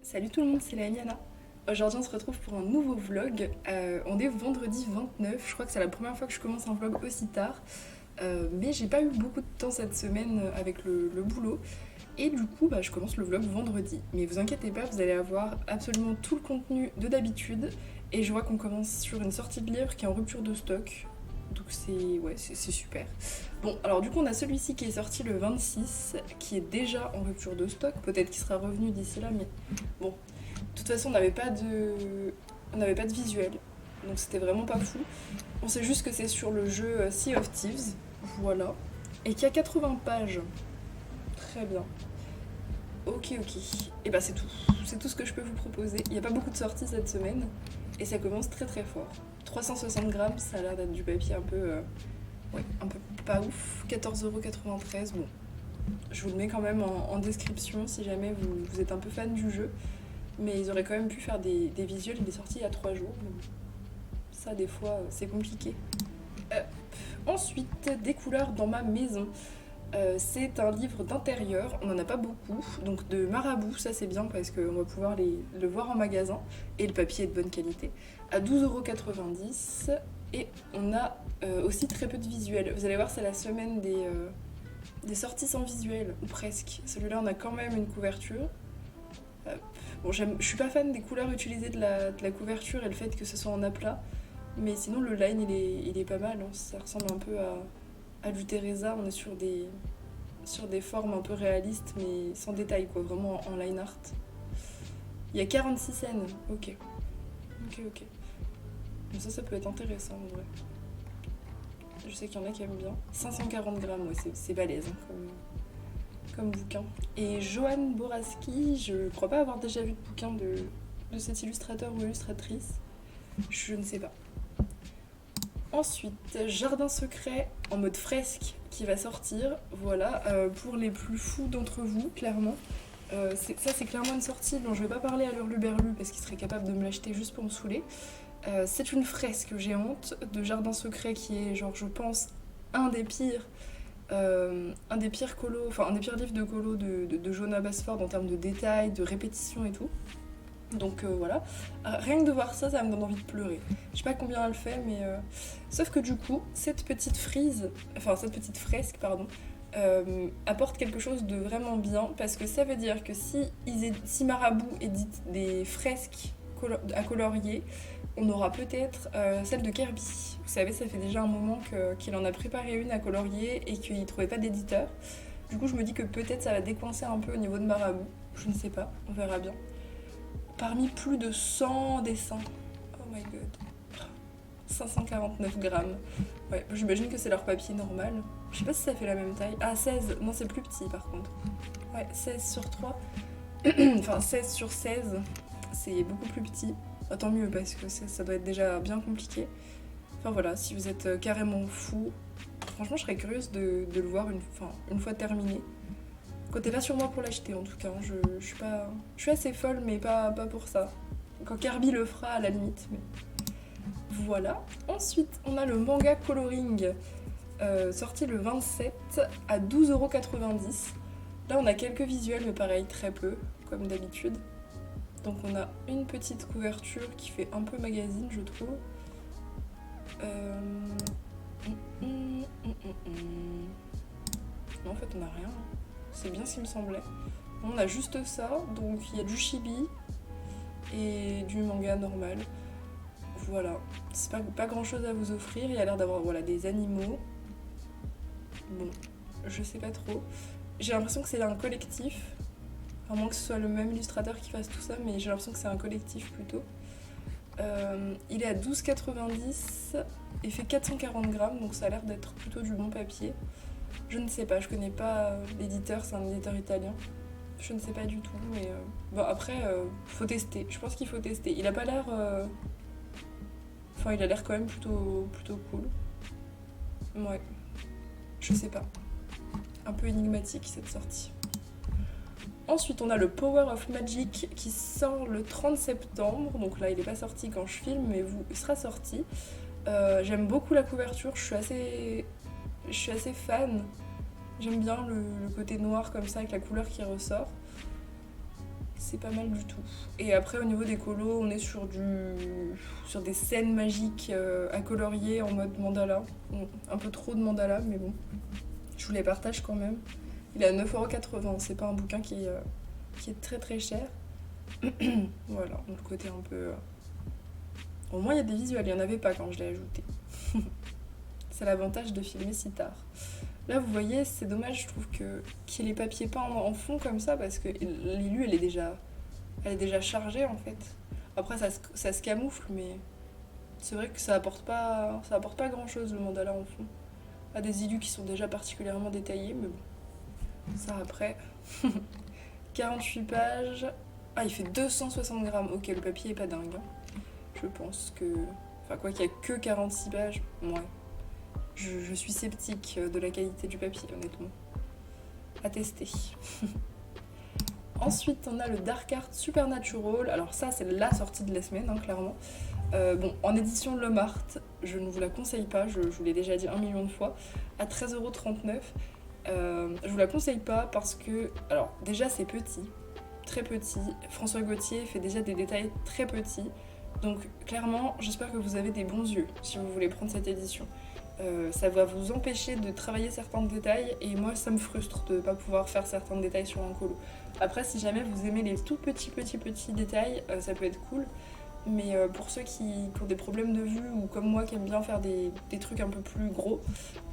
Salut tout le monde, c'est la Eliana. Aujourd'hui on se retrouve pour un nouveau vlog. On est vendredi 29, je crois que c'est la première fois que je commence un vlog aussi tard. Mais j'ai pas eu beaucoup de temps cette semaine avec le boulot. Et du coup je commence le vlog vendredi. Mais vous inquiétez pas, vous allez avoir absolument tout le contenu de d'habitude. Et je vois qu'on commence sur une sortie de livre qui est en rupture de stock. Donc c'est super. Bon, alors du coup on a celui-ci qui est sorti le 26, qui est déjà en rupture de stock. Peut-être qu'il sera revenu d'ici là, mais bon. De toute façon on n'avait pas de visuel. Donc c'était vraiment pas fou. On sait juste que c'est sur le jeu Sea of Thieves. Voilà. Et qu'il y a 80 pages. Très bien. Ok. Et bah c'est tout. C'est tout ce que je peux vous proposer. Il n'y a pas beaucoup de sorties cette semaine. Et ça commence très très fort. 360 grammes, ça a l'air d'être du papier un peu... ouais, un peu pas ouf. 14,93 €. Bon, je vous le mets quand même en description si jamais vous êtes un peu fan du jeu. Mais ils auraient quand même pu faire des visuels. Il est sorti il y a 3 jours. Donc ça, des fois, c'est compliqué. Euh, Ensuite, des couleurs dans ma maison. C'est un livre d'intérieur, on n'en a pas beaucoup, donc de Marabout, ça c'est bien parce qu'on va pouvoir le voir en magasin, et le papier est de bonne qualité, à 12,90 €, et on a aussi très peu de visuels. Vous allez voir, c'est la semaine des sorties sans visuel, ou presque. Celui-là, on a quand même une couverture. Bon, je suis pas fan des couleurs utilisées de la couverture et le fait que ce soit en aplat, mais sinon le line il est pas mal, hein. Ça ressemble un peu à du Teresa, on est sur des formes un peu réalistes mais sans détail quoi, vraiment en line art. Il y a 46 scènes, ok. Donc ça peut être intéressant en vrai. Je sais qu'il y en a qui aiment bien. 540 grammes, ouais, c'est balèze hein, comme bouquin. Et Johan Boraski, je crois pas avoir déjà vu de bouquin de cet illustrateur ou illustratrice. Je ne sais pas. Ensuite, Jardin secret en mode fresque qui va sortir. Voilà, pour les plus fous d'entre vous, clairement. Ça, c'est clairement une sortie dont je vais pas parler à l'Hurluberlu parce qu'il serait capable de me l'acheter juste pour me saouler. C'est une fresque géante de Jardin secret qui est, genre, je pense, un des pires. Un des pires colos, enfin un des pires livres de colo de Jonah Basford en termes de détails, de répétition et tout. Donc voilà. Rien que de voir ça, ça me donne envie de pleurer. Je sais pas combien elle fait, mais. Sauf que du coup, cette petite fresque, pardon, apporte quelque chose de vraiment bien parce que ça veut dire que si Marabout édite des fresques à colorier, on aura peut-être celle de Kirby. Vous savez, ça fait déjà un moment qu'il en a préparé une à colorier et qu'il ne trouvait pas d'éditeur. Du coup, je me dis que peut-être ça va décoincer un peu au niveau de Marabout. Je ne sais pas, on verra bien. Parmi plus de 100 dessins. Oh my god. 549 grammes. Ouais, j'imagine que c'est leur papier normal. Je sais pas si ça fait la même taille. Ah, 16. Non, c'est plus petit par contre. Ouais, 16 sur 3. Enfin, 16 sur 16. C'est beaucoup plus petit. Bah, tant mieux parce que ça doit être déjà bien compliqué. Enfin voilà, si vous êtes carrément fou, franchement, je serais curieuse de le voir une fois terminé. Comptez pas sur moi pour l'acheter en tout cas. Je suis assez folle, mais pas pour ça. Quand Kirby le fera, à la limite. Mais... Voilà. Ensuite, on a le manga coloring sorti le 27 à 12,90 €. Là, on a quelques visuels, mais pareil, très peu, comme d'habitude. Donc, on a une petite couverture qui fait un peu magazine, je trouve. Non, en fait, on a rien. C'est bien ce qu'il me semblait. On a juste ça, donc il y a du chibi et du manga normal. Voilà, c'est pas grand chose à vous offrir. Il y a l'air d'avoir des animaux. Bon, je sais pas trop. J'ai l'impression que c'est un collectif. À moins que ce soit le même illustrateur qui fasse tout ça, mais j'ai l'impression que c'est un collectif plutôt. Il est à 12,90 et fait 440 grammes, donc ça a l'air d'être plutôt du bon papier. Je ne sais pas, je connais pas l'éditeur, c'est un éditeur italien. Je ne sais pas du tout, mais bon après, faut tester. Je pense qu'il faut tester. Il a pas l'air, enfin il a l'air quand même plutôt cool. Ouais, je sais pas. Un peu énigmatique cette sortie. Ensuite, on a le Power of Magic qui sort le 30 septembre. Donc là, il n'est pas sorti quand je filme, mais il sera sorti. J'aime beaucoup la couverture, je suis assez fan. J'aime bien le côté noir comme ça avec la couleur qui ressort. C'est pas mal du tout. Et après, au niveau des colos, on est sur des scènes magiques à colorier en mode mandala. Bon, un peu trop de mandala, mais bon, je vous les partage quand même. Il est à 9,80€, c'est pas un bouquin qui est très très cher. Voilà, donc le côté un peu... Au moins, il y a des visuels, il n'y en avait pas quand je l'ai ajouté. C'est l'avantage de filmer si tard. Là, vous voyez, c'est dommage, je trouve, qu'il y ait les papiers peints en fond comme ça, parce que l'élu, elle est déjà chargée, en fait. Après, ça se camoufle, mais c'est vrai que ça apporte pas grand-chose, le mandala en fond. À des illus qui sont déjà particulièrement détaillés, mais bon, ça après. 48 pages. Ah, il fait 260 grammes. Ok, le papier est pas dingue. Je pense que... Enfin, quoi qu'il y a que 46 pages, ouais. Je suis sceptique de la qualité du papier, honnêtement. À tester. Ensuite, on a le Dark Art Supernatural. Alors ça, c'est la sortie de la semaine, hein, clairement. Bon, en édition Le Mart, je ne vous la conseille pas, je vous l'ai déjà dit 1 million de fois, à 13,39€. Je vous la conseille pas parce que, alors déjà c'est petit, très petit. François Gauthier fait déjà des détails très petits. Donc clairement, j'espère que vous avez des bons yeux si vous voulez prendre cette édition. Ça va vous empêcher de travailler certains détails et moi ça me frustre de ne pas pouvoir faire certains détails sur un colo. Après, si jamais vous aimez les tout petits détails, ça peut être cool. Mais pour ceux qui ont des problèmes de vue ou comme moi qui aiment bien faire des trucs un peu plus gros,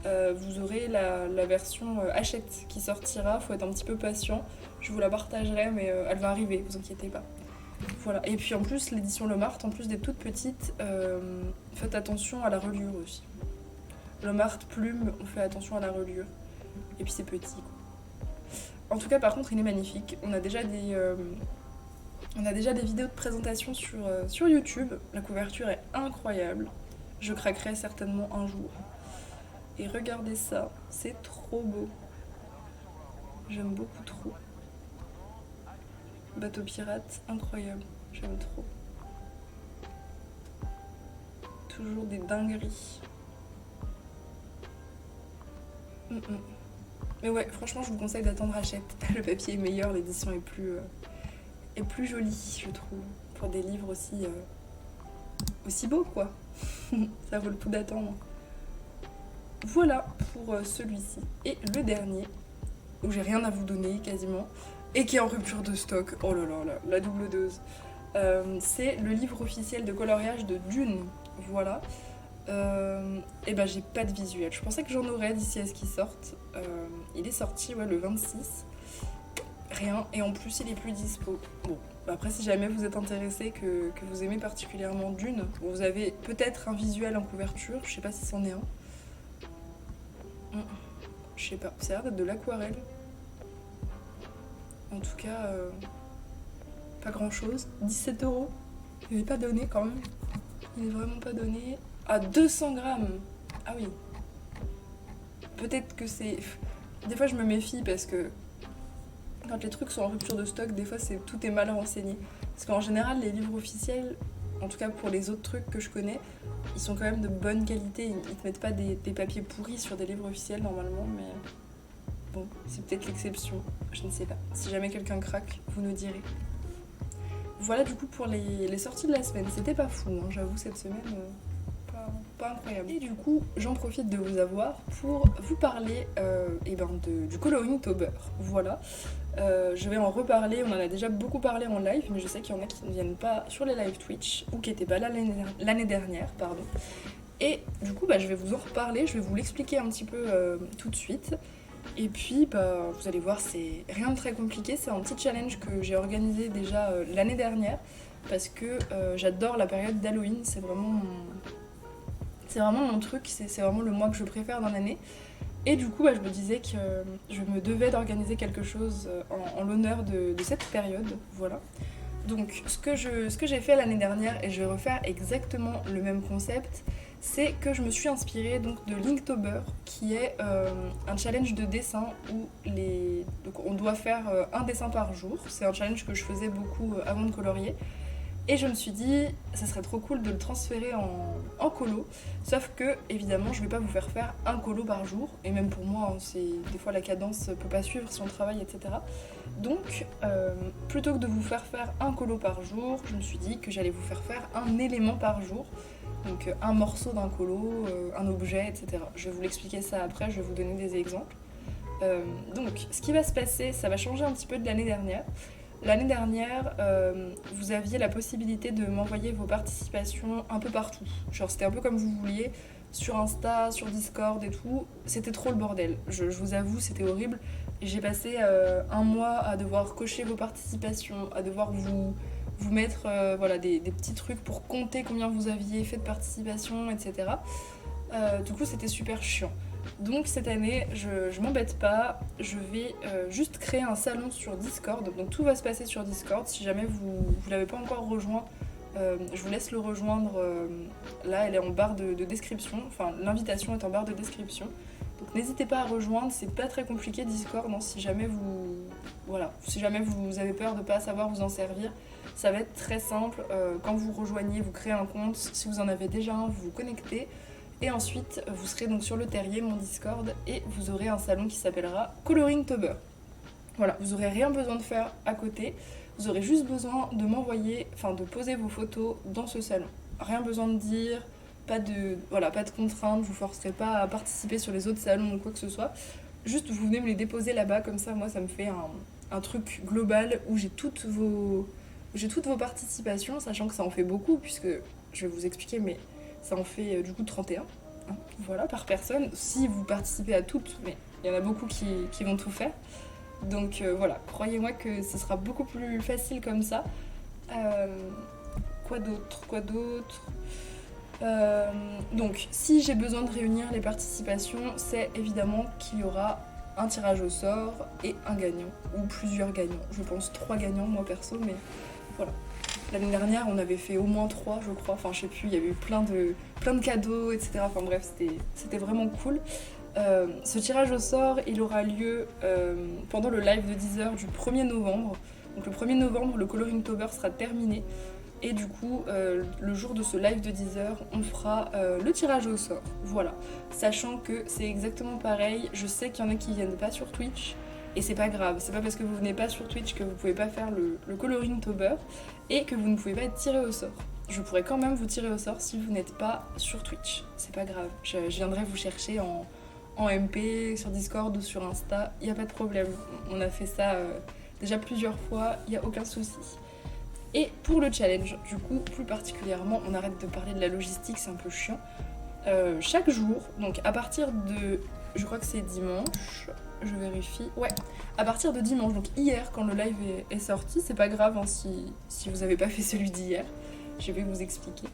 vous aurez la version Hachette qui sortira. Faut être un petit peu patient. Je vous la partagerai, mais elle va arriver, vous inquiétez pas. Voilà. Et puis en plus, l'édition Le Mart, en plus des toutes petites, faites attention à la reliure aussi. Le Mart Plume, on fait attention à la reliure. Et puis c'est petit, quoi. En tout cas, par contre, il est magnifique. On a déjà des vidéos de présentation sur YouTube. La couverture est incroyable. Je craquerai certainement un jour. Et regardez ça, c'est trop beau. J'aime beaucoup trop. Bateau pirate, incroyable. J'aime trop. Toujours des dingueries. Mais ouais, franchement, je vous conseille d'attendre Hachette. Le papier est meilleur, l'édition est plus jolie, je trouve. Pour des livres aussi beaux, quoi. Ça vaut le coup d'attendre. Voilà pour celui-ci. Et le dernier, où j'ai rien à vous donner quasiment, et qui est en rupture de stock. Oh là là, la double dose. C'est le livre officiel de coloriage de Dune. Voilà. Et ben j'ai pas de visuel. Je pensais que j'en aurais d'ici à ce qu'il sorte. Il est sorti le 26. Rien. Et en plus il est plus dispo. Bon, après si jamais vous êtes intéressé, que vous aimez particulièrement Dune, vous avez peut-être un visuel en couverture. Je sais pas si c'en est un. Je sais pas. Ça a l'air d'être de l'aquarelle. En tout cas, pas grand chose. 17€. Il n'est pas donné quand même. Il est vraiment pas donné. À 200 grammes. Ah oui. Peut-être que c'est... Des fois je me méfie parce que quand les trucs sont en rupture de stock, des fois tout est mal renseigné. Parce qu'en général, les livres officiels, en tout cas pour les autres trucs que je connais, ils sont quand même de bonne qualité. Ils te mettent pas des papiers pourris sur des livres officiels normalement, mais bon, c'est peut-être l'exception. Je ne sais pas. Si jamais quelqu'un craque, vous nous direz. Voilà du coup pour les sorties de la semaine. C'était pas fou, hein, j'avoue, cette semaine... pas incroyable. Et du coup, j'en profite de vous avoir pour vous parler du coloring Tober. Voilà. Je vais en reparler, on en a déjà beaucoup parlé en live, mais je sais qu'il y en a qui ne viennent pas sur les live Twitch ou qui n'étaient pas là l'année dernière, pardon. Et du coup, je vais vous en reparler, je vais vous l'expliquer un petit peu tout de suite. Et puis, vous allez voir, c'est rien de très compliqué, c'est un petit challenge que j'ai organisé déjà l'année dernière parce que j'adore la période d'Halloween, c'est vraiment mon truc, c'est vraiment le mois que je préfère dans l'année. Et du coup, je me disais que je me devais d'organiser quelque chose en l'honneur de cette période, voilà. Donc, ce que j'ai fait l'année dernière, et je vais refaire exactement le même concept, c'est que je me suis inspirée donc, de Linktober, qui est un challenge de dessin où donc, on doit faire un dessin par jour. C'est un challenge que je faisais beaucoup avant de colorier. Et je me suis dit, ça serait trop cool de le transférer en colo. Sauf que, évidemment, je vais pas vous faire un colo par jour. Et même pour moi, hein, des fois la cadence peut pas suivre si on travaille, etc. Donc, plutôt que de vous faire un colo par jour, je me suis dit que j'allais vous faire un élément par jour. Donc, un morceau d'un colo, un objet, etc. Je vais vous l'expliquer ça après, je vais vous donner des exemples. Donc, ce qui va se passer, ça va changer un petit peu de l'année dernière. L'année dernière, vous aviez la possibilité de m'envoyer vos participations un peu partout. Genre, c'était un peu comme vous vouliez, sur Insta, sur Discord et tout. C'était trop le bordel. Je vous avoue, c'était horrible. J'ai passé un mois à devoir cocher vos participations, à devoir vous mettre voilà, des petits trucs pour compter combien vous aviez fait de participations, etc. Du coup, c'était super chiant. Donc cette année, je m'embête pas, je vais juste créer un salon sur Discord. Donc tout va se passer sur Discord. Si jamais vous l'avez pas encore rejoint, je vous laisse le rejoindre. Là, elle est en barre de description. Enfin, l'invitation est en barre de description. Donc n'hésitez pas à rejoindre. C'est pas très compliqué Discord. Hein, si jamais si jamais vous avez peur de pas savoir vous en servir, ça va être très simple. Quand vous rejoignez, vous créez un compte. Si vous en avez déjà un, vous vous connectez. Et ensuite, vous serez donc sur le terrier, mon Discord, et vous aurez un salon qui s'appellera Coloringtober. Voilà, vous n'aurez rien besoin de faire à côté, vous aurez juste besoin de m'envoyer, enfin de poser vos photos dans ce salon. Rien besoin de dire, pas de contraintes, je vous forcerai pas à participer sur les autres salons ou quoi que ce soit. Juste vous venez me les déposer là-bas, comme ça moi ça me fait un truc global où j'ai toutes vos participations, sachant que ça en fait beaucoup, puisque je vais vous expliquer, mais ça en fait du coup 31, hein, voilà, par personne, si vous participez à toutes, mais il y en a beaucoup qui vont tout faire. Donc voilà, croyez-moi que ce sera beaucoup plus facile comme ça. Euh, quoi d'autre Donc si j'ai besoin de réunir les participations, c'est évidemment qu'il y aura un tirage au sort et un gagnant, ou plusieurs gagnants. Je pense 3 gagnants moi perso, mais voilà. L'année dernière, on avait fait au moins 3, je crois. Enfin, je sais plus, il y avait eu plein de cadeaux, etc. Enfin bref, c'était vraiment cool. Ce tirage au sort, il aura lieu pendant le live de 10h du 1er novembre. Donc le 1er novembre, le Coloringtober sera terminé. Et du coup, le jour de ce live de 10h, on fera le tirage au sort. Voilà. Sachant que c'est exactement pareil. Je sais qu'il y en a qui viennent pas sur Twitch. Et c'est pas grave, c'est pas parce que vous venez pas sur Twitch que vous pouvez pas faire le Coloringtober et que vous ne pouvez pas être tiré au sort. Je pourrais quand même vous tirer au sort si vous n'êtes pas sur Twitch. C'est pas grave, je viendrai vous chercher en MP, sur Discord ou sur Insta, y a pas de problème. On a fait ça déjà plusieurs fois, y a aucun souci. Et pour le challenge, du coup, plus particulièrement, on arrête de parler de la logistique, c'est un peu chiant. Chaque jour, donc à partir de, je crois que c'est dimanche, je vérifie, ouais, à partir de dimanche, donc hier quand le live est sorti, c'est pas grave hein, si vous avez pas fait celui d'hier, je vais vous expliquer.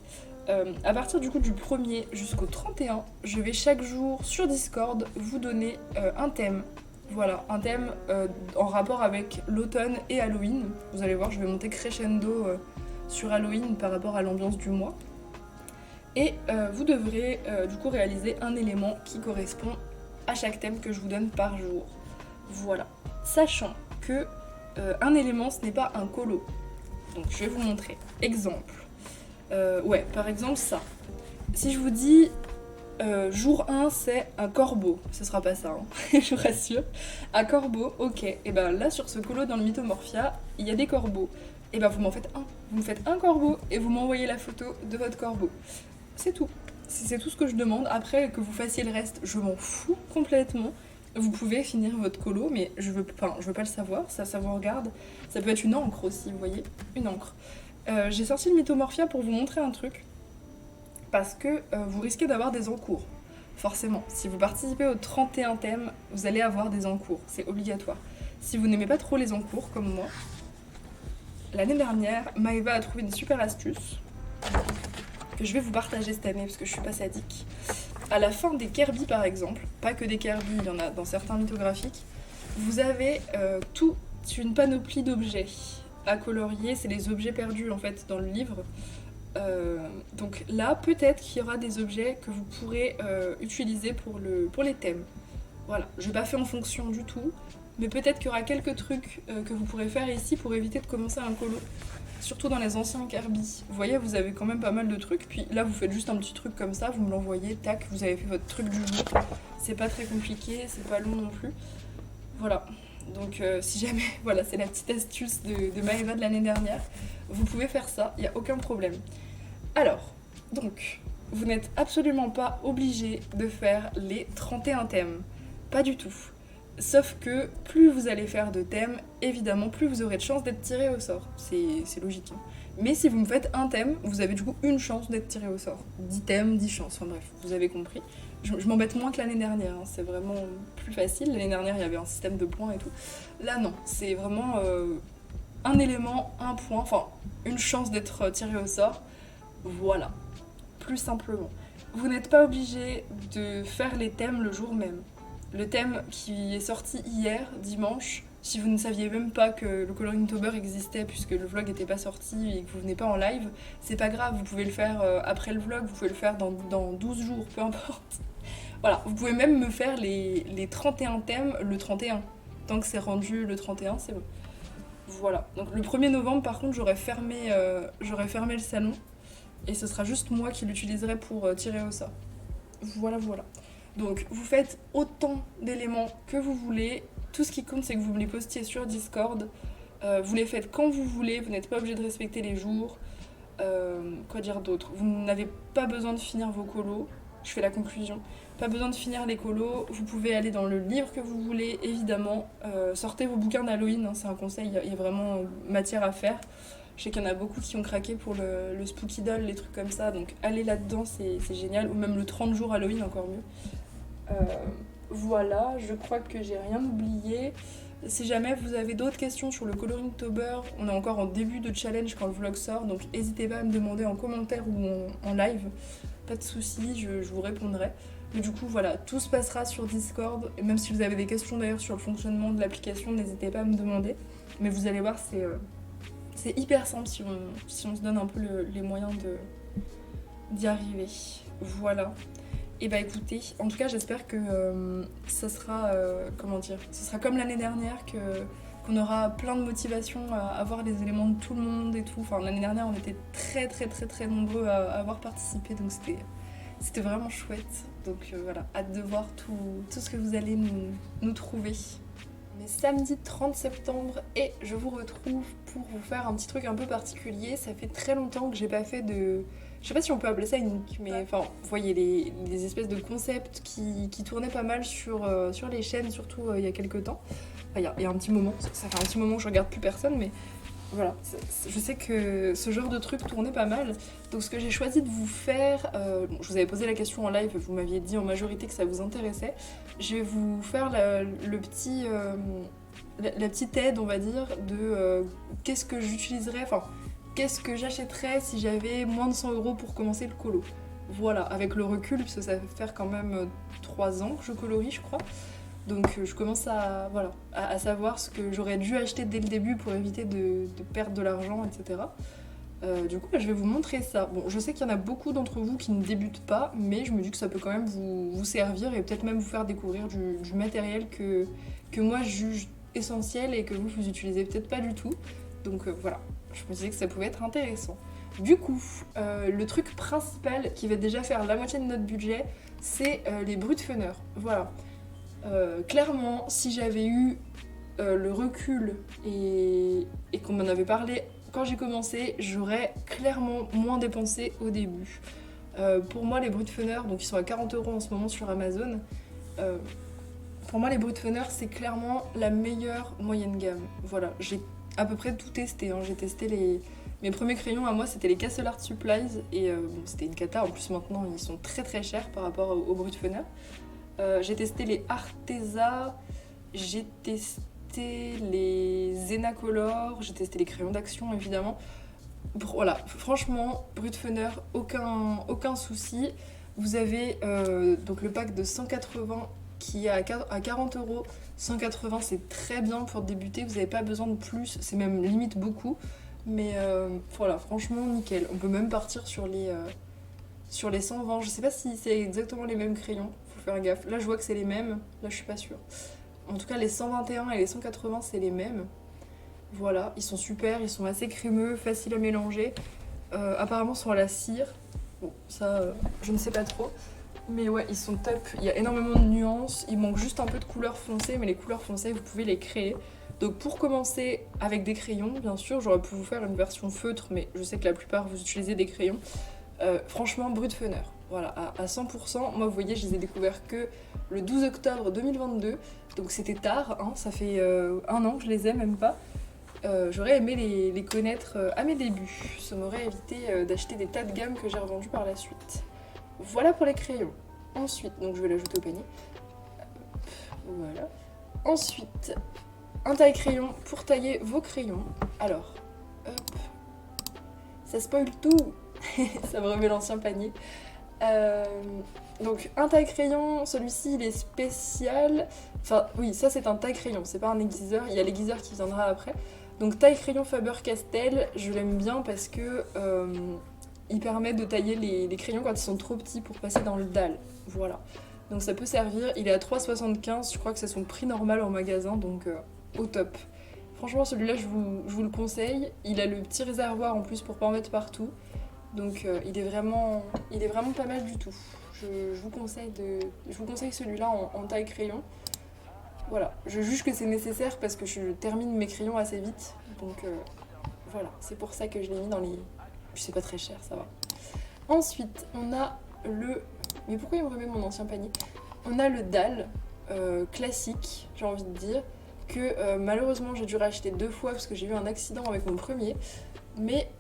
À partir du coup du 1er jusqu'au 31, je vais chaque jour sur Discord vous donner un thème. Voilà, un thème en rapport avec l'automne et Halloween. Vous allez voir, je vais monter crescendo sur Halloween par rapport à l'ambiance du mois. Et vous devrez du coup réaliser un élément qui correspond à chaque thème que je vous donne par jour. Voilà. Sachant que un élément, ce n'est pas un colo. Donc je vais vous montrer. Exemple. Ouais, par exemple ça. Si je vous dis jour 1, c'est un corbeau. Ce sera pas ça, hein. Je vous rassure. Un corbeau, ok. Et ben là, sur ce colo dans le Mythomorphia, il y a des corbeaux. Et ben vous m'en faites un. Vous me faites un corbeau et vous m'envoyez la photo de votre corbeau. C'est tout. C'est tout ce que je demande. Après, que vous fassiez le reste, je m'en fous complètement. Vous pouvez finir votre colo, mais je veux pas le savoir, ça vous regarde. Ça peut être une encre aussi, vous voyez, une encre. J'ai sorti le Mythomorphia pour vous montrer un truc, parce que vous risquez d'avoir des encours. Forcément, si vous participez aux 31 thèmes, vous allez avoir des encours, c'est obligatoire. Si vous n'aimez pas trop les encours, comme moi, l'année dernière, Maëva a trouvé une super astuce que je vais vous partager cette année parce que je suis pas sadique. À la fin des Kirby par exemple, pas que des Kirby, il y en a dans certains mythographiques, vous avez toute une panoplie d'objets à colorier, c'est les objets perdus en fait dans le livre. Donc là, peut-être qu'il y aura des objets que vous pourrez utiliser pour les thèmes. Voilà, je n'ai pas fait en fonction du tout, Mais peut-être qu'il y aura quelques trucs que vous pourrez faire ici pour éviter de commencer un colo. Surtout dans les anciens Kirby. Vous voyez, vous avez quand même pas mal de trucs. Puis là, vous faites juste un petit truc comme ça, vous me l'envoyez, tac, vous avez fait votre truc du jour. C'est pas très compliqué, c'est pas long non plus. Voilà. Donc si jamais, voilà, c'est la petite astuce de Maëva de l'année dernière. Vous pouvez faire ça, il n'y a aucun problème. Alors, donc, vous n'êtes absolument pas obligé de faire les 31 thèmes. Pas du tout. Sauf que plus vous allez faire de thèmes, évidemment, plus vous aurez de chances d'être tiré au sort. C'est logique. Hein. Mais si vous me faites un thème, vous avez du coup une chance d'être tiré au sort. 10 thèmes, 10 chances. Enfin bref, vous avez compris. Je m'embête moins que l'année dernière. Hein. C'est vraiment plus facile. L'année dernière, il y avait un système de points et tout. Là, non. C'est vraiment un élément, un point. Enfin, une chance d'être tiré au sort. Voilà. Plus simplement. Vous n'êtes pas obligé de faire les thèmes le jour même. Le thème qui est sorti hier, dimanche, si vous ne saviez même pas que le Coloringtober existait puisque le vlog n'était pas sorti et que vous venez pas en live, c'est pas grave, vous pouvez le faire après le vlog, vous pouvez le faire dans 12 jours, peu importe. Voilà, vous pouvez même me faire les 31 thèmes le 31. Tant que c'est rendu le 31, c'est bon. Voilà, donc le 1er novembre par contre j'aurais fermé le salon et ce sera juste moi qui l'utiliserai pour tirer au sort. Voilà, voilà. Donc vous faites autant d'éléments que vous voulez. Tout ce qui compte, c'est que vous me les postiez sur Discord. Vous les faites quand vous voulez. Vous n'êtes pas obligé de respecter les jours. Quoi dire d'autre? Vous n'avez pas besoin de finir vos colos. Je fais la conclusion. Pas besoin de finir les colos. Vous pouvez aller dans le livre que vous voulez, évidemment. Sortez vos bouquins d'Halloween. Hein, c'est un conseil. Il y a vraiment matière à faire. Je sais qu'il y en a beaucoup qui ont craqué pour le Spooky Doll, les trucs comme ça. Donc allez là-dedans, c'est génial. Ou même le 30 jours Halloween, encore mieux. Voilà, je crois que j'ai rien oublié. Si jamais vous avez d'autres questions sur le Coloringtober, on est encore en début de challenge quand le vlog sort, donc n'hésitez pas à me demander en commentaire ou en live. Pas de soucis, je vous répondrai. Mais du coup, voilà, tout se passera sur Discord. Et même si vous avez des questions d'ailleurs sur le fonctionnement de l'application, n'hésitez pas à me demander. Mais vous allez voir, c'est hyper simple si on se donne un peu les moyens d'y arriver. Voilà. Et bah écoutez, en tout cas j'espère que ça sera, ce sera comme l'année dernière, qu'on aura plein de motivation à voir les éléments de tout le monde et tout. Enfin l'année dernière on était très nombreux à avoir participé, donc c'était vraiment chouette. Donc voilà, hâte de voir tout ce que vous allez nous trouver. On est samedi 30 septembre et je vous retrouve pour vous faire un petit truc un peu particulier. Ça fait très longtemps que j'ai pas fait de... Je sais pas si on peut appeler ça une nique, mais enfin, vous voyez les espèces de concepts qui tournaient pas mal sur les chaînes, surtout il y a quelques temps. Enfin, il y a un petit moment, ça fait un petit moment que je regarde plus personne, mais voilà, je sais que ce genre de truc tournait pas mal. Donc ce que j'ai choisi de vous faire, je vous avais posé la question en live, vous m'aviez dit en majorité que ça vous intéressait. Je vais vous faire la petite aide, on va dire, de qu'est-ce que j'utiliserais, enfin, qu'est-ce que j'achèterais si j'avais moins de 100 € pour commencer le colo. Voilà, avec le recul, parce que ça fait faire quand même 3 ans que je colorie, je crois. Donc je commence à savoir ce que j'aurais dû acheter dès le début pour éviter de perdre de l'argent, etc. Du coup, je vais vous montrer ça. Bon, je sais qu'il y en a beaucoup d'entre vous qui ne débutent pas, mais je me dis que ça peut quand même vous servir et peut-être même vous faire découvrir du matériel que moi je juge essentiel et que vous utilisez peut-être pas du tout. Donc voilà, je me disais que ça pouvait être intéressant. Du coup, le truc principal qui va déjà faire la moitié de notre budget, c'est les Brutfunner. Voilà. Clairement, si j'avais eu le recul et qu'on m'en avait parlé quand j'ai commencé, j'aurais clairement moins dépensé au début. Pour moi, les Brutfunner, donc ils sont à 40 € en ce moment sur Amazon, pour moi, les Brutfunner, c'est clairement la meilleure moyenne gamme. Voilà, j'ai à peu près tout testé. Hein. J'ai testé mes premiers crayons à moi, c'était les Castle Art Supplies, et bon, c'était une cata. En plus, maintenant, ils sont très chers par rapport aux Brutfunner. J'ai testé les Arteza, j'ai testé les Zenacolor, j'ai testé les crayons d'action évidemment. Voilà, franchement, Brutfunner, aucun souci. Vous avez donc le pack de 180 qui est à 40 €. 180 c'est très bien pour débuter, vous n'avez pas besoin de plus, c'est même limite beaucoup. Mais voilà, franchement nickel. On peut même partir sur les 120. Je sais pas si c'est exactement les mêmes crayons. Faire gaffe. Là, je vois que c'est les mêmes. Là, je suis pas sûre. En tout cas, les 121 et les 180, c'est les mêmes. Voilà, ils sont super, ils sont assez crémeux, faciles à mélanger. Apparemment, sur la cire. Bon, ça, je ne sais pas trop. Mais ouais, ils sont top. Il y a énormément de nuances. Il manque juste un peu de couleurs foncées, mais les couleurs foncées, vous pouvez les créer. Donc pour commencer avec des crayons, bien sûr, j'aurais pu vous faire une version feutre, mais je sais que la plupart vous utilisez des crayons. Franchement, Brutpfuner, voilà, à 100%. Moi, vous voyez, je les ai découverts que le 12 octobre 2022, donc c'était tard, hein, ça fait 1 an que je les ai, même pas. J'aurais aimé les connaître à mes débuts. Ça m'aurait évité d'acheter des tas de gammes que j'ai revendues par la suite. Voilà pour les crayons. Ensuite, donc je vais l'ajouter au panier. Voilà. Ensuite, un taille-crayon pour tailler vos crayons. Alors, hop. Ça spoil tout. Ça me remet l'ancien panier. Donc un taille-crayon, celui-ci il est spécial. Enfin oui, ça c'est un taille-crayon, c'est pas un aiguiseur. Il y a l'aiguiseur qui viendra après. Donc taille-crayon Faber-Castell, je l'aime bien parce que il permet de tailler les crayons quand ils sont trop petits pour passer dans le dalle. Voilà. Donc ça peut servir. Il est à 3,75, je crois que c'est son prix normal en magasin, donc au top. Franchement celui-là je vous le conseille. Il a le petit réservoir en plus pour pas en mettre partout. Donc il est vraiment pas mal du tout. Je vous conseille celui-là en taille crayon. Voilà, je juge que c'est nécessaire parce que je termine mes crayons assez vite. Donc voilà, c'est pour ça que je l'ai mis dans les... Puis c'est pas très cher, ça va. Ensuite, on a le... Mais pourquoi il me remet mon ancien panier? On a le dalle classique, j'ai envie de dire, que malheureusement j'ai dû racheter 2 fois parce que j'ai eu un accident avec mon premier. Mais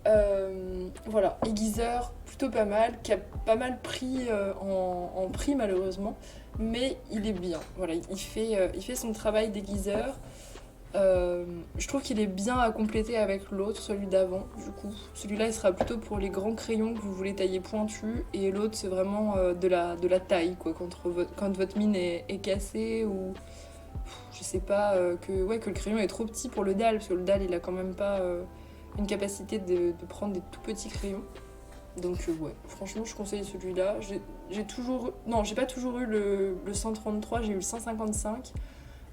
voilà, aiguiseur plutôt pas mal, qui a pas mal pris en prix malheureusement, mais il est bien. Voilà, il fait son travail d'aiguiseur. Je trouve qu'il est bien à compléter avec l'autre, celui d'avant du coup. Celui-là il sera plutôt pour les grands crayons que vous voulez tailler pointus, et l'autre c'est vraiment de la taille quoi, quand votre mine est cassée ou je sais pas, que le crayon est trop petit pour le dalle, parce que le dalle il a quand même pas... une capacité de prendre des tout petits crayons. Donc ouais, franchement je conseille celui-là. J'ai toujours... Non, j'ai pas toujours eu le 133, j'ai eu le 155.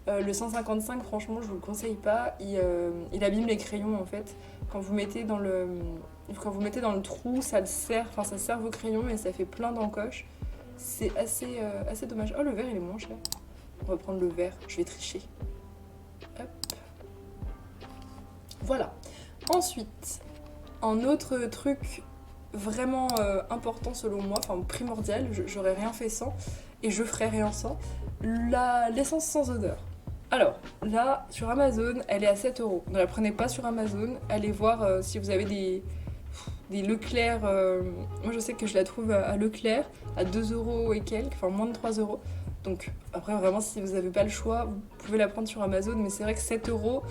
Le 155, franchement, je vous le conseille pas. Il abîme les crayons en fait. Quand vous mettez dans le trou, ça serre vos crayons et ça fait plein d'encoches. C'est assez dommage. Oh, le vert il est moins cher. On va prendre le vert, je vais tricher. Hop. Voilà. Ensuite, un autre truc vraiment important selon moi, enfin primordial, j'aurais rien fait sans et je ferais rien sans, l'essence sans odeur. Alors là, sur Amazon, elle est à 7 €. Ne la prenez pas sur Amazon, allez voir si vous avez des Leclerc. Moi je sais que je la trouve à Leclerc à 2 € et quelques, enfin moins de 3 €. Donc après vraiment si vous n'avez pas le choix, vous pouvez la prendre sur Amazon, mais c'est vrai que 7 €,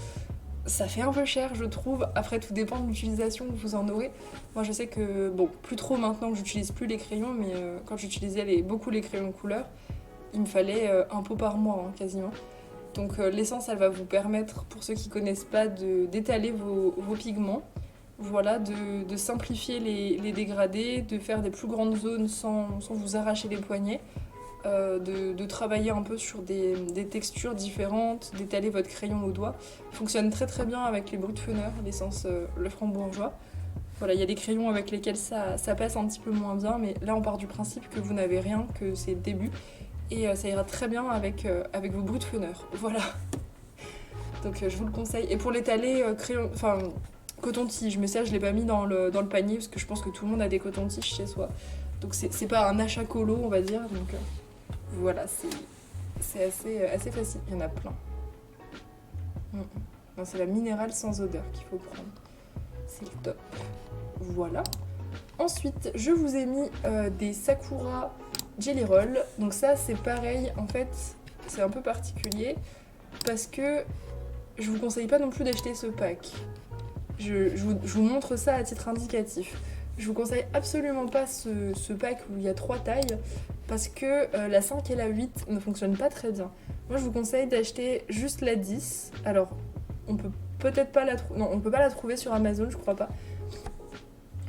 ça fait un peu cher, je trouve. Après, tout dépend de l'utilisation que vous en aurez. Moi, je sais que, bon, plus trop maintenant que j'utilise plus les crayons, mais quand j'utilisais beaucoup les crayons de couleur, il me fallait un pot par mois, hein, quasiment. Donc, l'essence, elle va vous permettre, pour ceux qui connaissent pas, d'étaler vos pigments. Voilà, de simplifier les dégradés, de faire des plus grandes zones sans vous arracher les poignets. De travailler un peu sur des textures différentes, d'étaler votre crayon au doigt. Fonctionne très très bien avec les Brutpfuner, l'essence le frambourgeois. Voilà, il y a des crayons avec lesquels ça passe un petit peu moins bien, mais là on part du principe que vous n'avez rien, que c'est le début, et ça ira très bien avec vos Brutpfuner. Voilà. Donc je vous le conseille. Et pour l'étaler, coton-tige, mais ça je l'ai pas mis dans le panier parce que je pense que tout le monde a des cotons-tiges chez soi. Donc c'est pas un achat colo, on va dire. Donc voilà, c'est assez facile. Il y en a plein. Non, c'est la minérale sans odeur qu'il faut prendre. C'est le top. Voilà. Ensuite, je vous ai mis des Sakura Jelly Roll. Donc ça, c'est pareil. En fait, c'est un peu particulier parce que je vous conseille pas non plus d'acheter ce pack. Je vous montre ça à titre indicatif. Je vous conseille absolument pas ce pack où il y a 3 tailles parce que la 5 et la 8 ne fonctionnent pas très bien. Moi, je vous conseille d'acheter juste la 10. Alors, on peut peut-être pas la trouver... Non, on peut pas la trouver sur Amazon, je crois pas.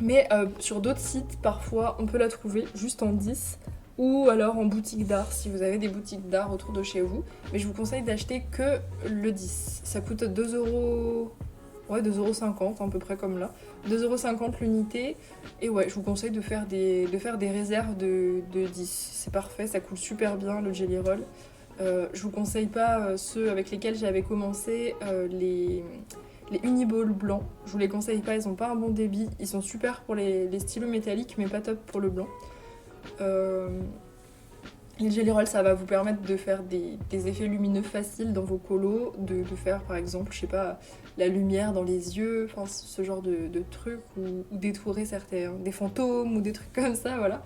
Mais sur d'autres sites, parfois, on peut la trouver juste en 10. ou alors en boutique d'art si vous avez des boutiques d'art autour de chez vous. Mais je vous conseille d'acheter que le 10. Ça coûte 2 €. Ouais, 2,50 € à peu près comme là. 2,50 € l'unité. Et ouais, je vous conseille de faire des réserves de 10. C'est parfait, ça coule super bien le Jelly Roll. Je vous conseille pas ceux avec lesquels j'avais commencé, les Uniball blancs. Je vous les conseille pas, ils ont pas un bon débit. Ils sont super pour les stylos métalliques, mais pas top pour le blanc. Euh, les Jelly Roll, ça va vous permettre de faire des effets lumineux faciles dans vos colos, de faire par exemple, je sais pas, la lumière dans les yeux, enfin ce genre de trucs, ou détourer certains, des fantômes ou des trucs comme ça, voilà.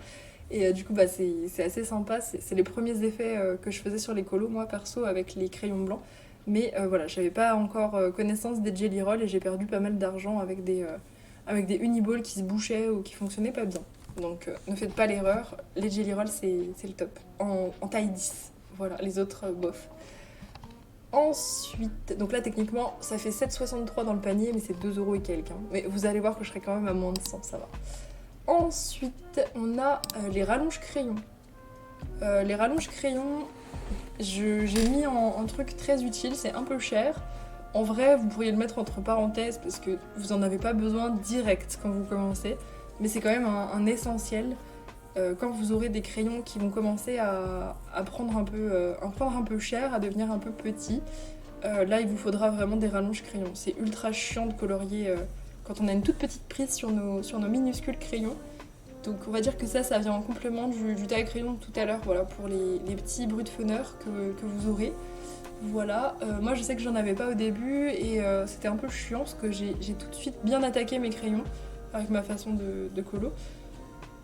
Et du coup, bah, c'est assez sympa, c'est les premiers effets que je faisais sur les colos, moi perso, avec les crayons blancs. Mais voilà, j'avais pas encore connaissance des Jelly Roll et j'ai perdu pas mal d'argent avec des Uniballs qui se bouchaient ou qui fonctionnaient pas bien. Donc ne faites pas l'erreur, les Jelly Rolls c'est le top, en taille 10. Voilà, les autres, bof. Ensuite, donc là techniquement ça fait 7,63 dans le panier, mais c'est 2 € et quelques, hein. Mais vous allez voir que je serai quand même à moins de 100, ça va. Ensuite, on a les rallonges crayons. Les rallonges crayons, j'ai mis en truc très utile, c'est un peu cher. En vrai, vous pourriez le mettre entre parenthèses parce que vous en avez pas besoin direct quand vous commencez, mais c'est quand même un essentiel. Quand vous aurez des crayons qui vont commencer à prendre un peu cher, à devenir un peu petits, là il vous faudra vraiment des rallonges crayons. C'est ultra chiant de colorier quand on a une toute petite prise sur nos minuscules crayons. Donc on va dire que ça vient en complément du taille crayon de tout à l'heure, voilà, pour les petits bruits de fenêtre que vous aurez. Voilà, moi je sais que j'en avais pas au début et c'était un peu chiant parce que j'ai tout de suite bien attaqué mes crayons avec ma façon de colo.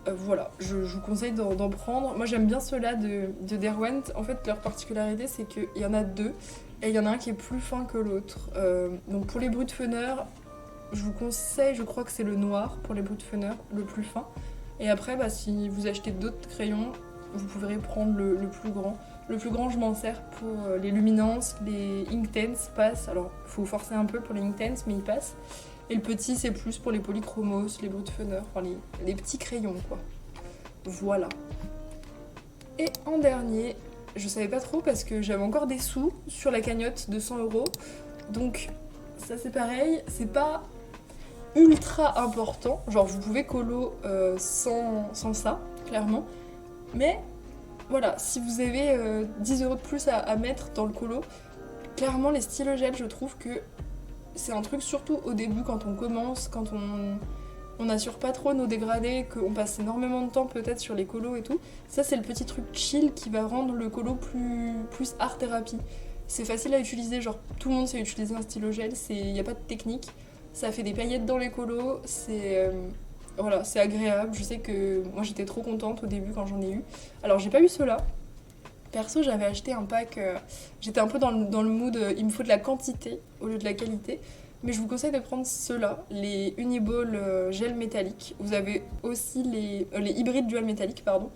Voilà, je vous conseille d'en prendre. Moi j'aime bien ceux-là de Derwent. En fait leur particularité c'est qu'il y en a deux et il y en a un qui est plus fin que l'autre. Donc pour les bruits de fenêtre, je vous conseille, je crois que c'est le noir pour les bruits de fenêtre, le plus fin. Et après, bah, si vous achetez d'autres crayons, vous pourrez prendre le plus grand. Le plus grand, je m'en sers pour les luminances, les Inktense passent. Alors, il faut forcer un peu pour les Inktense, mais ils passent. Et le petit, c'est plus pour les polychromos, les bruits de fenêtre, enfin les petits crayons, quoi. Voilà. Et en dernier, je savais pas trop parce que j'avais encore des sous sur la cagnotte de 100 €. Donc, ça c'est pareil, c'est pas ultra important. Genre, vous pouvez colo sans ça, clairement. Mais voilà, si vous avez 10 € de plus à mettre dans le colo, clairement les stylogels, je trouve que c'est un truc surtout au début quand on commence, quand on n'assure pas trop nos dégradés, qu'on passe énormément de temps peut-être sur les colos et tout. Ça c'est le petit truc chill qui va rendre le colo plus art thérapie. C'est facile à utiliser, genre tout le monde sait utiliser un stylogel, il n'y a pas de technique. Ça fait des paillettes dans les colos, voilà, c'est agréable. Je sais que moi j'étais trop contente au début quand j'en ai eu. Alors j'ai pas eu ceux-là. Perso, j'avais acheté un pack, j'étais un peu dans le mood, il me faut de la quantité au lieu de la qualité. Mais je vous conseille de prendre ceux-là, les Uniball gel métallique. Vous avez aussi les hybrides dual métallique, pardon.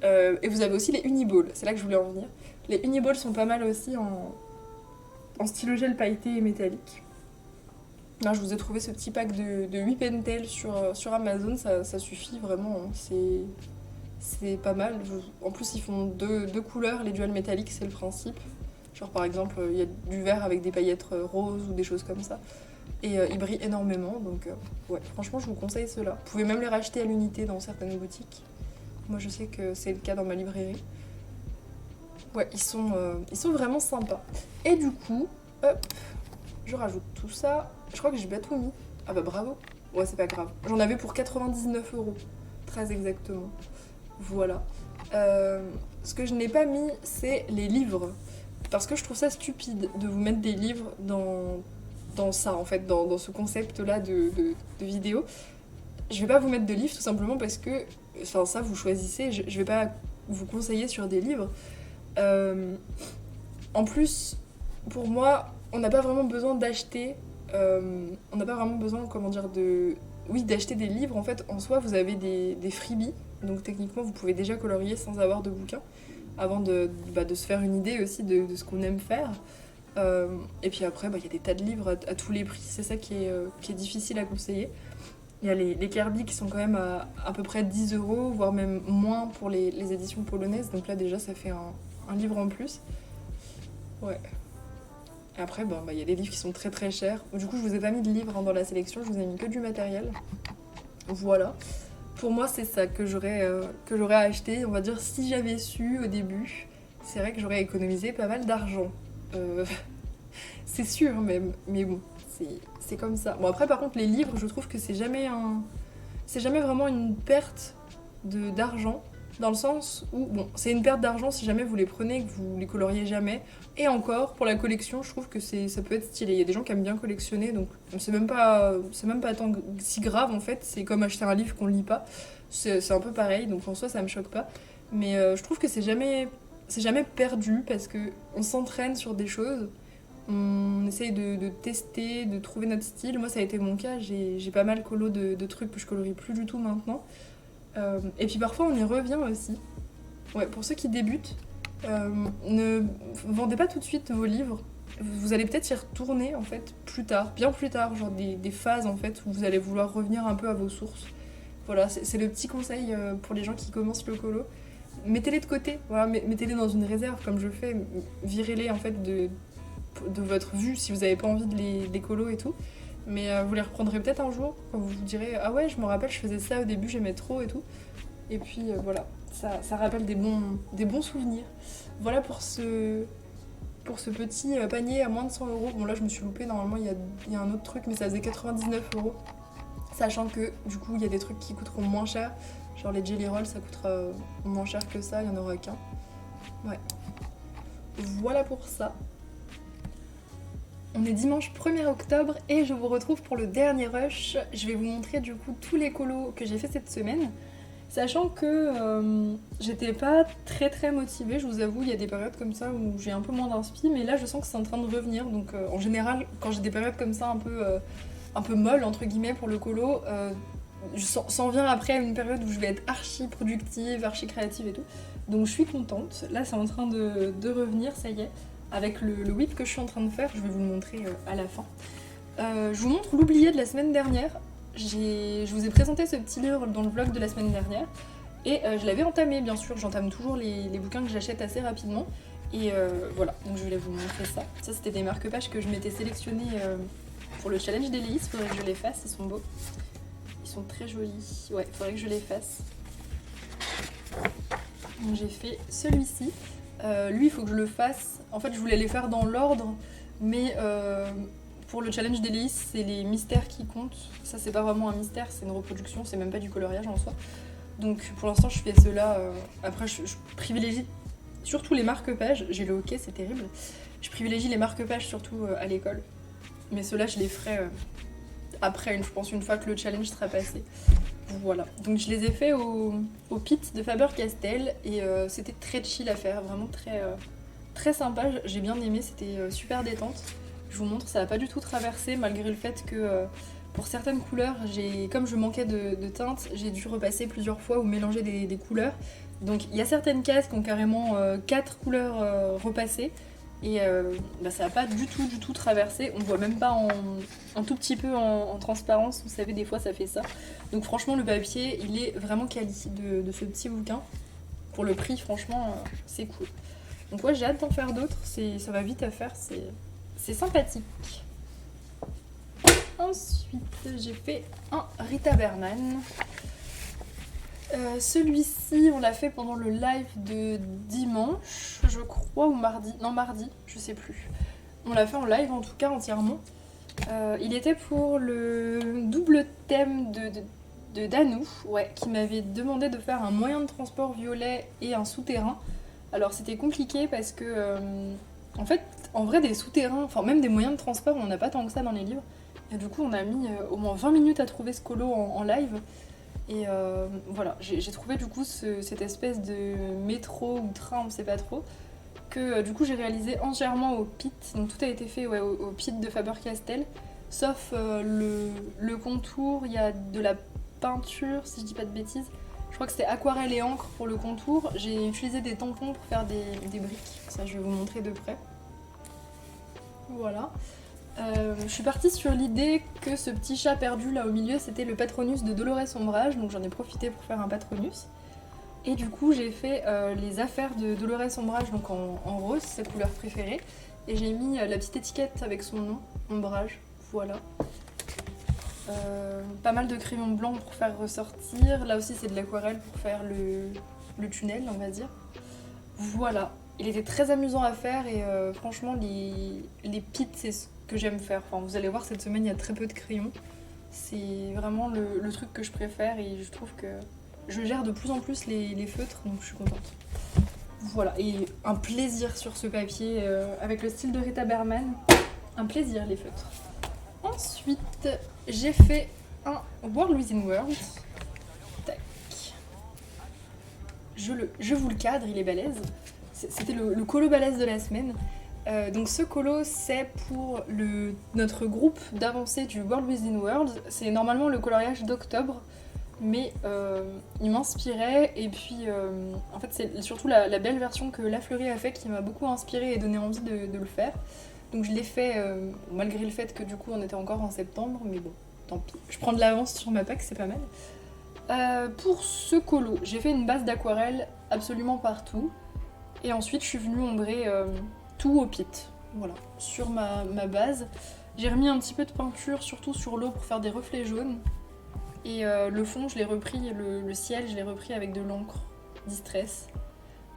Et vous avez aussi les Uniball, c'est là que je voulais en venir. Les Uniball sont pas mal aussi en stylogel pailleté et métallique. Là, je vous ai trouvé ce petit pack de 8 Pentel sur Amazon, ça suffit vraiment, hein. C'est pas mal. En plus, ils font deux couleurs, les duals métalliques, c'est le principe. Genre, par exemple, il y a du vert avec des paillettes roses ou des choses comme ça. Et ils brillent énormément, donc ouais, franchement, je vous conseille ceux-là. Vous pouvez même les racheter à l'unité dans certaines boutiques. Moi, je sais que c'est le cas dans ma librairie. Ouais, ils sont vraiment sympas. Et du coup, hop, je rajoute tout ça. Je crois que j'ai pas tout mis. Ah bah bravo. Ouais, c'est pas grave. J'en avais pour 99 €. Très exactement. Voilà. Ce que je n'ai pas mis, c'est les livres. Parce que je trouve ça stupide de vous mettre des livres dans ça, en fait, dans ce concept-là de vidéo. Je vais pas vous mettre de livres tout simplement parce que, enfin, ça, vous choisissez. Je vais pas vous conseiller sur des livres. En plus, pour moi, on n'a pas vraiment besoin d'acheter. On n'a pas vraiment besoin, comment dire, oui, d'acheter des livres. En fait, en soi, vous avez des freebies. Donc techniquement, vous pouvez déjà colorier sans avoir de bouquin, avant de se faire une idée aussi de ce qu'on aime faire. Et puis après, il y a des tas de livres à tous les prix. C'est ça qui est difficile à conseiller. Il y a les Kirby qui sont quand même à peu près 10 €, voire même moins pour les éditions polonaises. Donc là déjà ça fait un livre en plus. Ouais. Et après, bon, bah, y a des livres qui sont très très chers. Du coup, je vous ai pas mis de livres hein, dans la sélection, je vous ai mis que du matériel. Voilà. Pour moi, c'est ça que j'aurais acheté. On va dire, si j'avais su au début, c'est vrai que j'aurais économisé pas mal d'argent. Euh, c'est sûr même, mais bon, c'est comme ça. Bon, après, par contre, les livres, je trouve que c'est jamais vraiment une perte d'argent. Dans le sens où, bon, c'est une perte d'argent si jamais vous les prenez et que vous les coloriez jamais. Et encore, pour la collection, je trouve que ça peut être stylé. Il y a des gens qui aiment bien collectionner, donc c'est même pas tant si grave en fait. C'est comme acheter un livre qu'on lit pas. C'est un peu pareil, donc en soi ça me choque pas. Mais je trouve que c'est jamais perdu parce que on s'entraîne sur des choses. On essaye de tester, de trouver notre style. Moi, ça a été mon cas. J'ai pas mal colo de trucs que je colorie plus du tout maintenant. Et puis parfois, on y revient aussi. Ouais, pour ceux qui débutent, ne vendez pas tout de suite vos livres. Vous allez peut-être y retourner en fait plus tard, bien plus tard, genre des phases en fait où vous allez vouloir revenir un peu à vos sources. Voilà, c'est le petit conseil pour les gens qui commencent le colo. Mettez-les de côté, voilà, mettez-les dans une réserve comme je fais, virez-les en fait de votre vue si vous n'avez pas envie de les colo et tout. Mais vous les reprendrez peut-être un jour quand vous vous direz ah ouais je me rappelle je faisais ça au début j'aimais trop et tout. Et puis voilà, ça rappelle des bons souvenirs. Voilà pour ce petit panier à moins de 100 €. Bon là je me suis loupée, normalement il y a un autre truc mais ça faisait 99 €. Sachant que du coup il y a des trucs qui coûteront moins cher. Genre les Jelly Rolls ça coûtera moins cher que ça, il n'y en aura qu'un. Ouais. Voilà pour ça. On est dimanche 1er octobre et je vous retrouve pour le dernier rush. Je vais vous montrer du coup tous les colos que j'ai fait cette semaine. Sachant que j'étais pas très très motivée, je vous avoue, il y a des périodes comme ça où j'ai un peu moins d'inspi, mais là je sens que c'est en train de revenir. Donc en général, quand j'ai des périodes comme ça un peu molles entre guillemets pour le colo, s'en vient après une période où je vais être archi productive, archi créative et tout. Donc je suis contente. Là c'est en train de revenir, ça y est. Avec le whip que je suis en train de faire, je vais vous le montrer à la fin. Je vous montre l'oublié de la semaine dernière. Je vous ai présenté ce petit livre dans le vlog de la semaine dernière. Et je l'avais entamé, bien sûr. J'entame toujours les bouquins que j'achète assez rapidement. Et voilà, donc je voulais vous montrer ça. Ça, c'était des marque-pages que je m'étais sélectionnés pour le challenge d'Hélice. Faudrait que je les fasse, ils sont beaux. Ils sont très jolis. Ouais, faudrait que je les fasse. Donc j'ai fait celui-ci. Lui, il faut que je le fasse. En fait, je voulais les faire dans l'ordre, mais pour le challenge d'Hélice, c'est les mystères qui comptent. Ça, c'est pas vraiment un mystère, c'est une reproduction, c'est même pas du coloriage en soi. Donc pour l'instant, je fais ceux-là. Après, je privilégie surtout les marque-pages. J'ai le hockey, c'est terrible. Je privilégie les marque-pages surtout à l'école. Mais ceux-là, je les ferai après, je pense, une fois que le challenge sera passé. Voilà, donc je les ai fait au pit de Faber-Castell et c'était très chill à faire, vraiment très sympa, j'ai bien aimé, c'était super détente. Je vous montre, ça n'a pas du tout traversé malgré le fait que pour certaines couleurs, comme je manquais de teinte, j'ai dû repasser plusieurs fois ou mélanger des couleurs. Donc il y a certaines cases qui ont carrément 4 couleurs repassées. Et ça n'a pas du tout traversé. On voit même pas un tout petit peu en transparence. Vous savez, des fois ça fait ça. Donc franchement, le papier, il est vraiment quali de ce petit bouquin. Pour le prix, franchement, c'est cool. Donc ouais, j'ai hâte d'en faire d'autres. Ça va vite à faire. C'est sympathique. Ensuite, j'ai fait un Rita Berman. Celui-ci, on l'a fait pendant le live de dimanche, je crois, ou mardi. Non, mardi, je sais plus. On l'a fait en live, en tout cas, entièrement. Il était pour le double thème de Danou, ouais, qui m'avait demandé de faire un moyen de transport violet et un souterrain. Alors, c'était compliqué parce que, en fait, en vrai, des souterrains, enfin, même des moyens de transport, on n'en a pas tant que ça dans les livres. Et du coup, on a mis au moins 20 minutes à trouver ce colo en live. Et voilà, j'ai trouvé du coup cette espèce de métro ou train, on ne sait pas trop, que du coup j'ai réalisé entièrement au pit. Donc tout a été fait au pit de Faber-Castell, sauf le contour, il y a de la peinture, si je dis pas de bêtises. Je crois que c'était aquarelle et encre pour le contour. J'ai utilisé des tampons pour faire des briques, ça je vais vous montrer de près. Voilà. Je suis partie sur l'idée que ce petit chat perdu là au milieu c'était le Patronus de Dolores Ombrage, donc j'en ai profité pour faire un Patronus. Et du coup j'ai fait les affaires de Dolores Ombrage, donc en rose, sa couleur préférée. Et j'ai mis la petite étiquette avec son nom, Ombrage, voilà. Pas mal de crayons blancs pour faire ressortir, là aussi c'est de l'aquarelle pour faire le tunnel on va dire. Voilà, il était très amusant à faire et franchement les pits c'est ce que j'aime faire. Enfin, vous allez voir cette semaine il y a très peu de crayons, c'est vraiment le truc que je préfère et je trouve que je gère de plus en plus les feutres donc je suis contente. Voilà, et un plaisir sur ce papier avec le style de Rita Berman, un plaisir les feutres. Ensuite j'ai fait un World Within World. Tac. Je vous le cadre, il est balèze. C'était le colo balèze de la semaine. Donc ce colo c'est pour notre groupe d'avancée du World Within World. C'est normalement le coloriage d'octobre, mais il m'inspirait et puis en fait c'est surtout la belle version que La Fleurie a fait qui m'a beaucoup inspirée et donné envie de le faire. Donc je l'ai fait malgré le fait que du coup on était encore en septembre, mais bon, tant pis. Je prends de l'avance sur ma pack, c'est pas mal. Pour ce colo, j'ai fait une base d'aquarelle absolument partout. Et ensuite je suis venue ombrer tout au pit. Voilà, sur ma base. J'ai remis un petit peu de peinture, surtout sur l'eau pour faire des reflets jaunes. Et le fond, je l'ai repris, le ciel, je l'ai repris avec de l'encre Distress.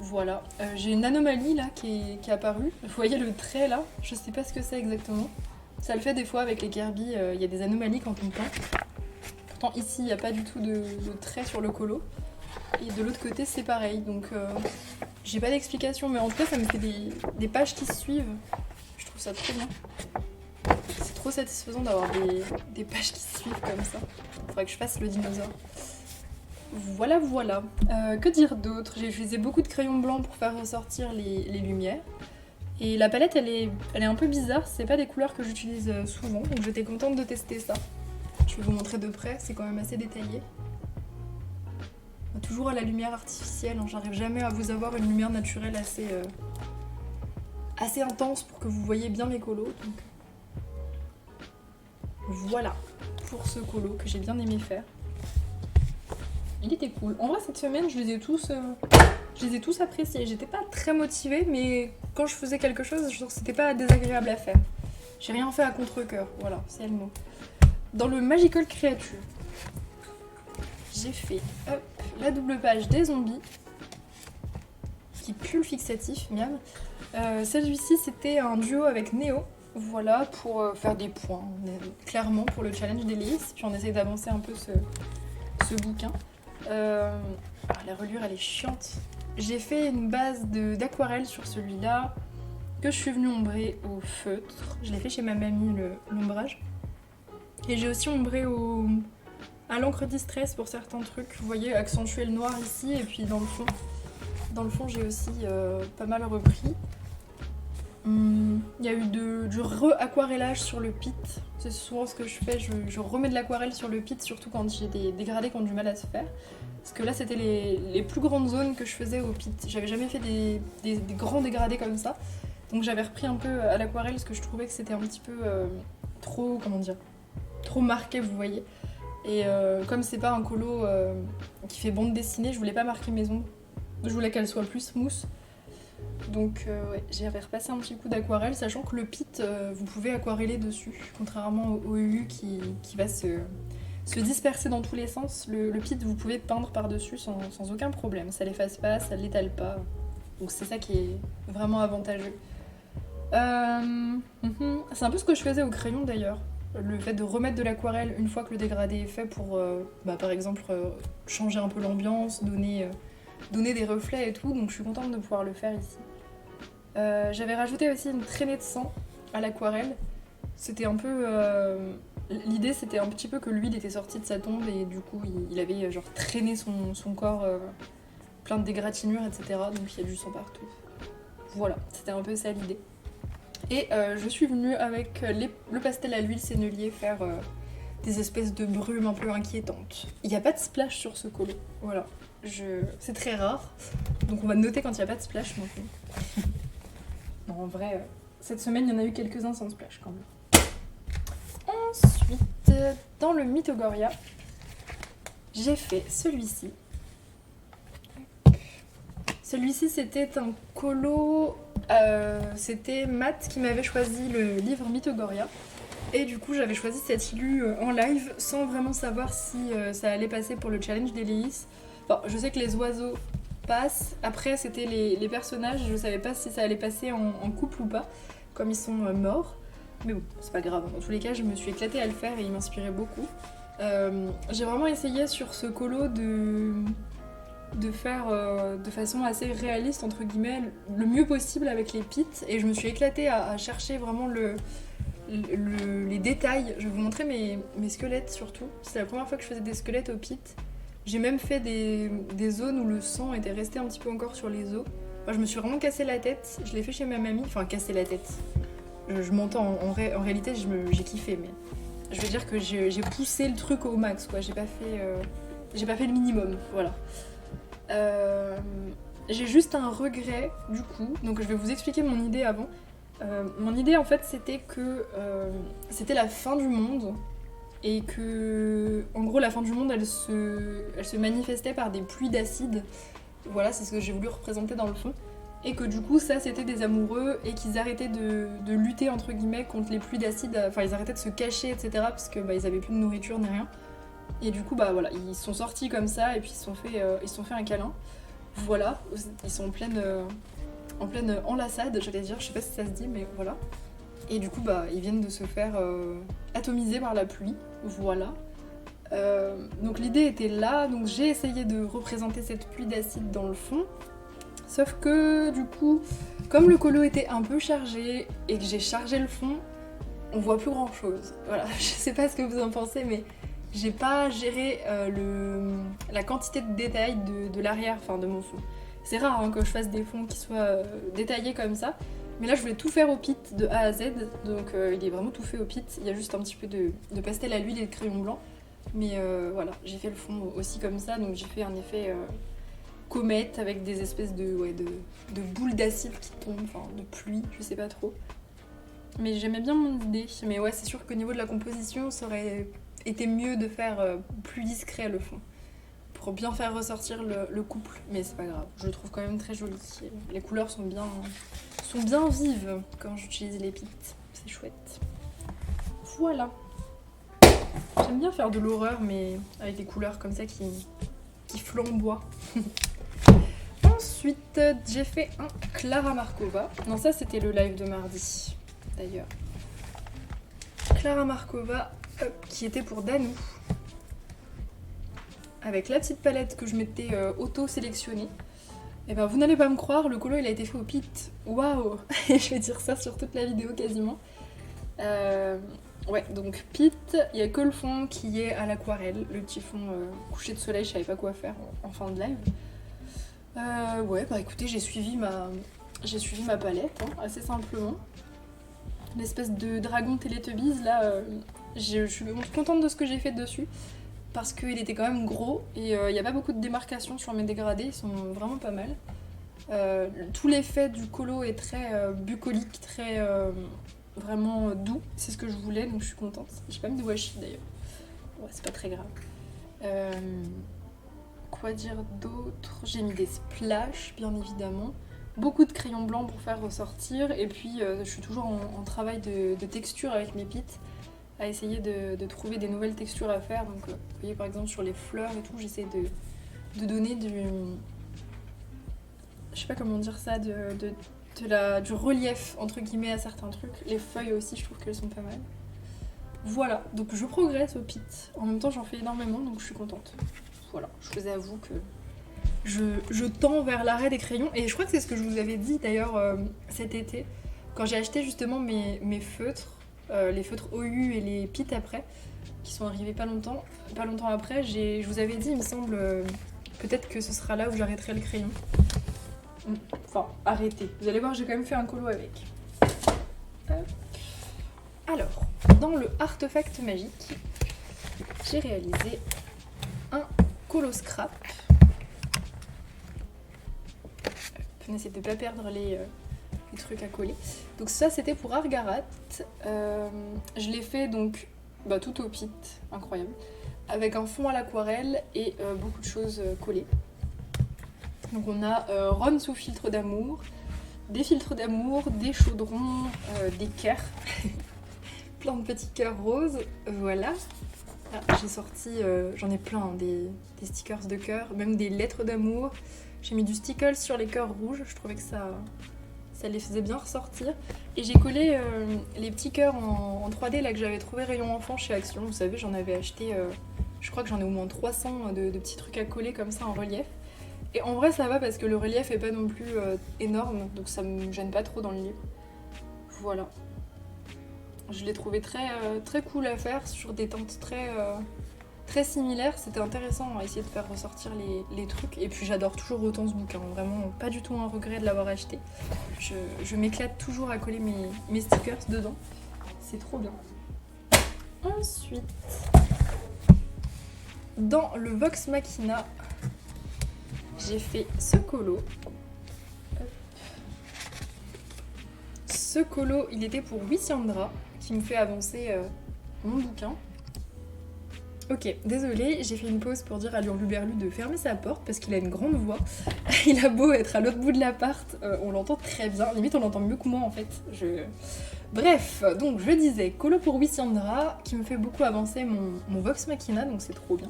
Voilà, j'ai une anomalie là qui est apparue. Vous voyez le trait là, je sais pas ce que c'est exactement. Ça le fait des fois avec les Kirby, il y a des anomalies quand on peint. Pourtant ici il n'y a pas du tout de trait sur le colo. Et de l'autre côté c'est pareil, donc j'ai pas d'explication, mais en tout cas ça me fait des pages qui se suivent. Je trouve ça trop bien. C'est trop satisfaisant d'avoir des pages qui se suivent comme ça. Faudrait que je fasse le dinosaure. Voilà, voilà. Que dire d'autre? J'ai utilisé beaucoup de crayons blancs pour faire ressortir les lumières. Et la palette, elle est un peu bizarre. C'est pas des couleurs que j'utilise souvent, donc j'étais contente de tester ça. Je vais vous montrer de près, c'est quand même assez détaillé. Toujours à la lumière artificielle, hein. J'arrive jamais à vous avoir une lumière naturelle assez intense pour que vous voyez bien mes colos. Donc voilà pour ce colo que j'ai bien aimé faire. Il était cool. En vrai cette semaine je les ai tous appréciés. J'étais pas très motivée, mais quand je faisais quelque chose, je trouve que c'était pas désagréable à faire. J'ai rien fait à contre-cœur, voilà, c'est le mot. Dans le Magical Creature, j'ai fait la double page des zombies, qui pue le fixatif, miam. Celui-ci c'était un duo avec Néo, voilà, pour faire des points, clairement pour le challenge d'Élise. Puis on essaye d'avancer un peu ce bouquin. La reliure elle est chiante. J'ai fait une base d'aquarelle sur celui-là, que je suis venue ombrer au feutre. Je l'ai fait chez ma mamie l'ombrage. Et j'ai aussi ombré à l'encre Distress pour certains trucs. Vous voyez, accentuer le noir ici, et puis dans le fond j'ai aussi pas mal repris. Il y a eu du re-aquarellage sur le pit. C'est souvent ce que je fais, je remets de l'aquarelle sur le pit, surtout quand j'ai des dégradés qui ont du mal à se faire. Parce que là c'était les plus grandes zones que je faisais au pit. J'avais jamais fait des grands dégradés comme ça. Donc j'avais repris un peu à l'aquarelle parce que je trouvais que c'était un petit peu trop, comment dire, trop marqué, vous voyez. Et comme c'est pas un colo qui fait bande dessinée, je voulais pas marquer mes ombres. Je voulais qu'elles soient plus smooth. Donc ouais, j'ai repassé un petit coup d'aquarelle, sachant que le pit, vous pouvez aquareller dessus, contrairement au UU qui va se disperser dans tous les sens. Le pit, vous pouvez peindre par-dessus sans aucun problème, ça l'efface pas, ça l'étale pas. Donc c'est ça qui est vraiment avantageux. C'est un peu ce que je faisais au crayon d'ailleurs. Le fait de remettre de l'aquarelle une fois que le dégradé est fait pour, par exemple, changer un peu l'ambiance, donner des reflets et tout, donc je suis contente de pouvoir le faire ici. J'avais rajouté aussi une traînée de sang à l'aquarelle. C'était un peu... l'idée c'était un petit peu que l'huile était sortie de sa tombe et du coup il avait genre traîné son corps plein de dégratinures, etc. Donc il y a du sang partout. Voilà, c'était un peu ça l'idée. Et je suis venue avec le pastel à l'huile sennelier faire des espèces de brumes un peu inquiétantes. Il n'y a pas de splash sur ce colo, voilà. C'est très rare, donc on va noter quand il n'y a pas de splash maintenant. Non, en vrai, cette semaine il y en a eu quelques-uns sans splash quand même. dans le Mythogoria, j'ai fait celui-ci. Celui-ci, c'était un colo... c'était Matt qui m'avait choisi le livre Mythogoria. Et du coup, j'avais choisi cette illu en live sans vraiment savoir si ça allait passer pour le challenge d'Éléis. Enfin, je sais que les oiseaux passent. Après, c'était les personnages. Je savais pas si ça allait passer en couple ou pas, comme ils sont morts. Mais bon, c'est pas grave. Dans tous les cas, je me suis éclatée à le faire et il m'inspirait beaucoup. J'ai vraiment essayé sur ce colo de faire de façon assez réaliste, entre guillemets, le mieux possible avec les pits. Et je me suis éclatée à chercher vraiment les détails. Je vais vous montrer mes squelettes surtout. C'est la première fois que je faisais des squelettes au pit. J'ai même fait des zones où le sang était resté un petit peu encore sur les os. Enfin, je me suis vraiment cassé la tête. Je l'ai fait chez ma mamie. Enfin, cassé la tête. Je m'entends, en réalité j'ai kiffé, mais je veux dire que j'ai poussé le truc au max, quoi. J'ai pas fait le minimum, voilà. J'ai juste un regret du coup, donc je vais vous expliquer mon idée avant. Mon idée en fait c'était que c'était la fin du monde et que en gros la fin du monde elle se manifestait par des pluies d'acide. Voilà, c'est ce que j'ai voulu représenter dans le fond. Et que du coup ça c'était des amoureux et qu'ils arrêtaient de lutter entre guillemets contre les pluies d'acide, enfin ils arrêtaient de se cacher etc. parce que ils avaient plus de nourriture ni rien. Et du coup voilà, ils sont sortis comme ça et puis ils se sont fait un câlin. Voilà, ils sont en pleine enlaçade, j'allais dire, je sais pas si ça se dit mais voilà. Et du coup ils viennent de se faire atomiser par la pluie, voilà. Donc l'idée était là, donc j'ai essayé de représenter cette pluie d'acide dans le fond. Sauf que du coup, comme le colo était un peu chargé et que j'ai chargé le fond, on voit plus grand chose. Voilà, je sais pas ce que vous en pensez, mais j'ai pas géré la quantité de détails de l'arrière, enfin de mon fond. C'est rare hein, que je fasse des fonds qui soient détaillés comme ça, mais là je voulais tout faire au pit de A à Z, donc il est vraiment tout fait au pit. Il y a juste un petit peu de pastel à l'huile et de crayon blanc, mais voilà, j'ai fait le fond aussi comme ça, donc j'ai fait un effet comète avec des espèces de boules d'acide qui tombent, enfin de pluie, je sais pas trop. Mais j'aimais bien mon idée, mais ouais c'est sûr qu'au niveau de la composition ça aurait été mieux de faire plus discret le fond pour bien faire ressortir le couple, mais c'est pas grave, je le trouve quand même très joli. Les couleurs sont bien vives quand j'utilise les pits, c'est chouette. Voilà. J'aime bien faire de l'horreur mais avec des couleurs comme ça qui flamboient. Ensuite, j'ai fait un Clara Markova. Non, ça c'était le live de mardi, d'ailleurs. Clara Markova, qui était pour Danou. Avec la petite palette que je m'étais auto-sélectionnée. Et ben vous n'allez pas me croire, le colo il a été fait au pit. Waouh. Et je vais dire ça sur toute la vidéo quasiment. Ouais, donc pit, il n'y a que le fond qui est à l'aquarelle. Le petit fond coucher de soleil, je savais pas quoi faire en fin de live. Ouais, bah écoutez, j'ai suivi ma palette, hein, assez simplement. L'espèce de dragon Teletubbies, là, je suis contente de ce que j'ai fait dessus, parce qu'il était quand même gros, et il n'y a pas beaucoup de démarcation sur mes dégradés, ils sont vraiment pas mal. Tout l'effet du colo est très bucolique, très vraiment doux, c'est ce que je voulais, donc je suis contente. J'ai pas mis de washi d'ailleurs, ouais, c'est pas très grave. Quoi dire d'autre? J'ai mis des splashes, bien évidemment. Beaucoup de crayons blancs pour faire ressortir. Et puis, je suis toujours en travail de texture avec mes pits, à essayer de trouver des nouvelles textures à faire. Donc, vous voyez, par exemple, sur les fleurs et tout, j'essaie de donner du... Je sais pas comment dire ça, du relief, entre guillemets, à certains trucs. Les feuilles aussi, je trouve qu'elles sont pas mal. Voilà, donc je progresse au pit. En même temps, j'en fais énormément, donc je suis contente. Voilà, je vous avoue que je tends vers l'arrêt des crayons. Et je crois que c'est ce que je vous avais dit d'ailleurs cet été, quand j'ai acheté justement mes feutres, les feutres OU et les pits après, qui sont arrivés pas longtemps après. Je vous avais dit, il me semble, peut-être que ce sera là où j'arrêterai le crayon. Enfin, arrêter. Vous allez voir, j'ai quand même fait un colo avec. Alors, dans le artefact magique, j'ai réalisé un colo scrap. On essaie de ne pas perdre les trucs à coller. Donc ça c'était pour Argarat. Je l'ai fait donc bah, tout au pit, incroyable, avec un fond à l'aquarelle et beaucoup de choses collées. Donc on a Ron sous filtre d'amour, des filtres d'amour, des chaudrons, des cœurs, plein de petits cœurs roses, voilà. Ah, j'ai sorti, j'en ai plein, des stickers de cœur, même des lettres d'amour. J'ai mis du stickle sur les cœurs rouges, je trouvais que ça les faisait bien ressortir. Et j'ai collé les petits cœurs en 3D là que j'avais trouvé rayon enfant chez Action. Vous savez, j'en avais acheté, je crois que j'en ai au moins 300 de petits trucs à coller comme ça en relief. Et en vrai ça va parce que le relief est pas non plus énorme, donc ça me gêne pas trop dans le livre. Voilà. Je l'ai trouvé très cool à faire sur des teintes très similaires. C'était intéressant à essayer de faire ressortir les trucs. Et puis j'adore toujours autant ce bouquin, vraiment pas du tout un regret de l'avoir acheté. Je m'éclate toujours à coller mes stickers dedans. C'est trop bien. Ensuite, dans le Vox Machina, j'ai fait ce colo. Ce colo, il était pour Wissandra, qui me fait avancer mon bouquin. Ok, désolée, j'ai fait une pause pour dire à l'Hurluberlu de fermer sa porte parce qu'il a une grande voix. Il a beau être à l'autre bout de l'appart, on l'entend très bien, limite on l'entend mieux que moi en fait. Bref, donc je disais, colo pour Wissandra, qui me fait beaucoup avancer mon Vox Machina, donc c'est trop bien.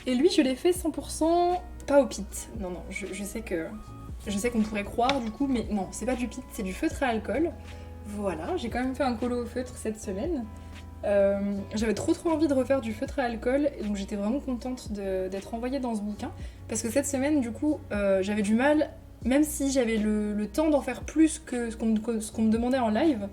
Et lui, je l'ai fait 100% pas au pit. Non, je sais qu'on pourrait croire du coup, mais non, c'est pas du pit, c'est du feutre à alcool. Voilà, j'ai quand même fait un colo au feutre cette semaine. J'avais trop envie de refaire du feutre à alcool, et donc j'étais vraiment contente d'être envoyée dans ce bouquin. Parce que cette semaine, du coup, j'avais du mal, même si j'avais le temps d'en faire plus que ce qu'on me demandait en live,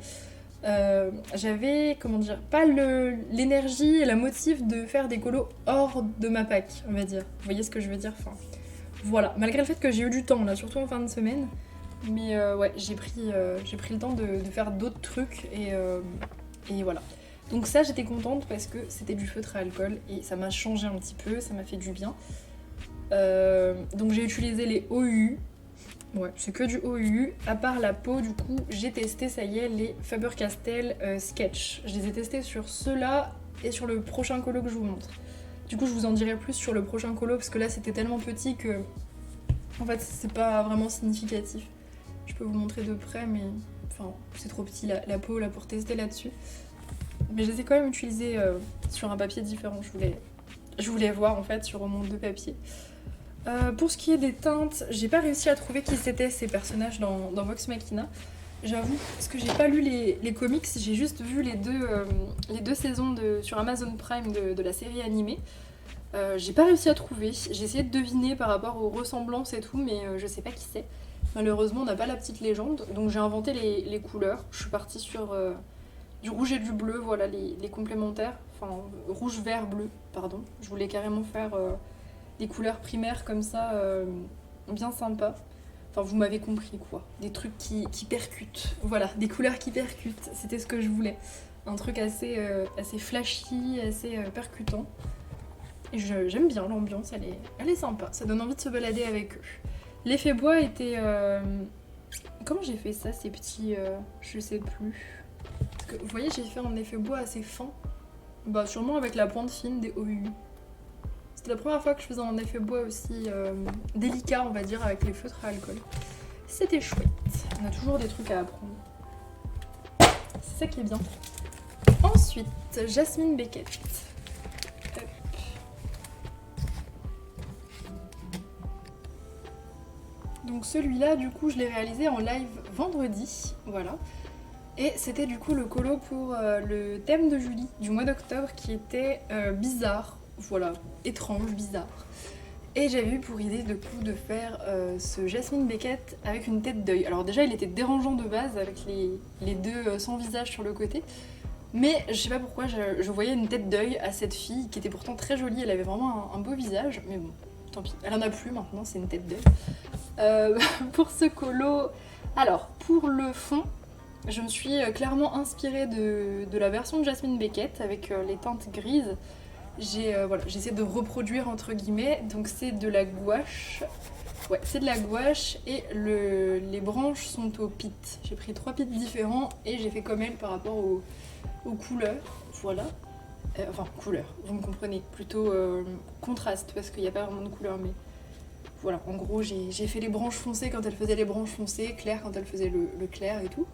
j'avais, comment dire, pas l'énergie et la motive de faire des colos hors de ma pack, on va dire. Vous voyez ce que je veux dire? Enfin, voilà, malgré le fait que j'ai eu du temps, là, surtout en fin de semaine. Mais ouais, j'ai pris le temps de faire d'autres trucs et voilà. Donc ça, j'étais contente parce que c'était du feutre à alcool et ça m'a changé un petit peu, ça m'a fait du bien. Donc j'ai utilisé les OU. Ouais, c'est que du OU. À part la peau, du coup, j'ai testé, ça y est, les Faber-Castell Sketch. Je les ai testés sur ceux-là et sur le prochain colo que je vous montre. Du coup, je vous en dirai plus sur le prochain colo parce que là, c'était tellement petit que... En fait, c'est pas vraiment significatif. Je peux vous montrer de près, mais... Enfin, c'est trop petit, la peau, là, pour tester là-dessus. Mais je les ai quand même utilisés sur un papier différent. Je voulais voir, en fait, sur un monde de papier. Pour ce qui est des teintes, j'ai pas réussi à trouver qui c'était ces personnages dans Vox Machina. J'avoue, parce que j'ai pas lu les comics, j'ai juste vu les deux saisons sur Amazon Prime de la série animée. J'ai pas réussi à trouver, j'ai essayé de deviner par rapport aux ressemblances et tout, mais je sais pas qui c'est. Malheureusement, on n'a pas la petite légende, donc j'ai inventé les couleurs. Je suis partie sur du rouge et du bleu, voilà les complémentaires. Enfin, rouge, vert, bleu, pardon. Je voulais carrément faire des couleurs primaires comme ça, bien sympa. Enfin, vous m'avez compris quoi. Des trucs qui percutent. Voilà, des couleurs qui percutent. C'était ce que je voulais. Un truc assez flashy, assez percutant. Et j'aime bien l'ambiance, elle est sympa. Ça donne envie de se balader avec eux. L'effet bois était... Comment j'ai fait ça, ces petits... je sais plus. Parce que, vous voyez, j'ai fait un effet bois assez fin. Bah, sûrement avec la pointe fine des OU. C'était la première fois que je faisais un effet bois aussi délicat, on va dire, avec les feutres à alcool. C'était chouette. On a toujours des trucs à apprendre. C'est ça qui est bien. Ensuite, Jasmine Beckett. Hop. Donc celui-là, du coup, je l'ai réalisé en live vendredi. Voilà. Et c'était du coup le colo pour le thème de Julie du mois d'octobre qui était bizarre. Voilà, étrange, bizarre. Et j'avais eu pour idée de coup de faire ce Jasmine Beckett avec une tête d'œil. Alors déjà il était dérangeant de base avec les deux sans visage sur le côté. Mais je sais pas pourquoi je voyais une tête d'œil à cette fille qui était pourtant très jolie. Elle avait vraiment un beau visage. Mais bon, tant pis. Elle en a plus maintenant, c'est une tête d'œil. Pour ce colo... Alors, pour le fond, je me suis clairement inspirée de la version de Jasmine Beckett avec les teintes grises. J'ai essayé de reproduire entre guillemets, donc c'est de la gouache. Ouais, c'est de la gouache et les branches sont au pit. J'ai pris 3 pits différents et j'ai fait comme elle par rapport aux couleurs. Voilà. Enfin, couleur, vous me comprenez, plutôt contraste, parce qu'il n'y a pas vraiment de couleur, mais voilà, en gros, j'ai fait les branches foncées quand elle faisait les branches foncées, clair quand elle faisait le clair et tout.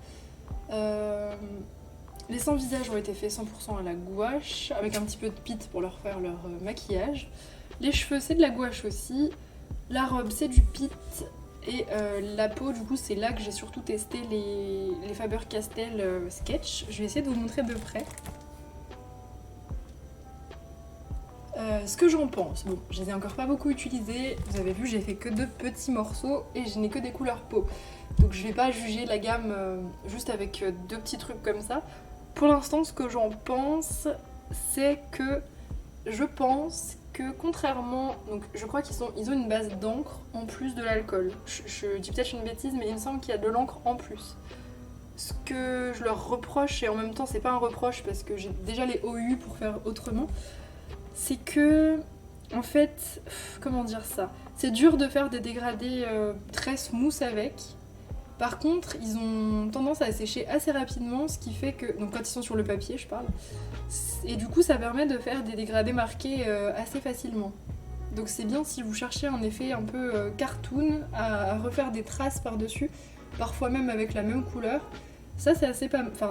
Les sans-visage ont été faits 100% à la gouache, avec un petit peu de pit pour leur faire leur maquillage. Les cheveux, c'est de la gouache aussi. La robe, c'est du pit. Et la peau, du coup, c'est là que j'ai surtout testé les Faber-Castell Sketch. Je vais essayer de vous montrer de près. Ce que j'en pense, bon, je les ai encore pas beaucoup utilisés. Vous avez vu, j'ai fait que 2 petits morceaux et je n'ai que des couleurs peau. Donc je vais pas juger la gamme juste avec 2 petits trucs comme ça. Pour l'instant, ce que j'en pense, c'est que je pense que contrairement, donc je crois ils ont une base d'encre en plus de l'alcool. Je dis peut-être une bêtise, mais il me semble qu'il y a de l'encre en plus. Ce que je leur reproche, et en même temps c'est pas un reproche parce que j'ai déjà les OU pour faire autrement, c'est que, en fait, comment dire ça, c'est dur de faire des dégradés très smooth avec. Par contre, ils ont tendance à sécher assez rapidement, ce qui fait que, donc quand ils sont sur le papier, je parle, et du coup ça permet de faire des dégradés marqués assez facilement. Donc c'est bien si vous cherchez un effet un peu cartoon, à refaire des traces par-dessus, parfois même avec la même couleur. Ça c'est assez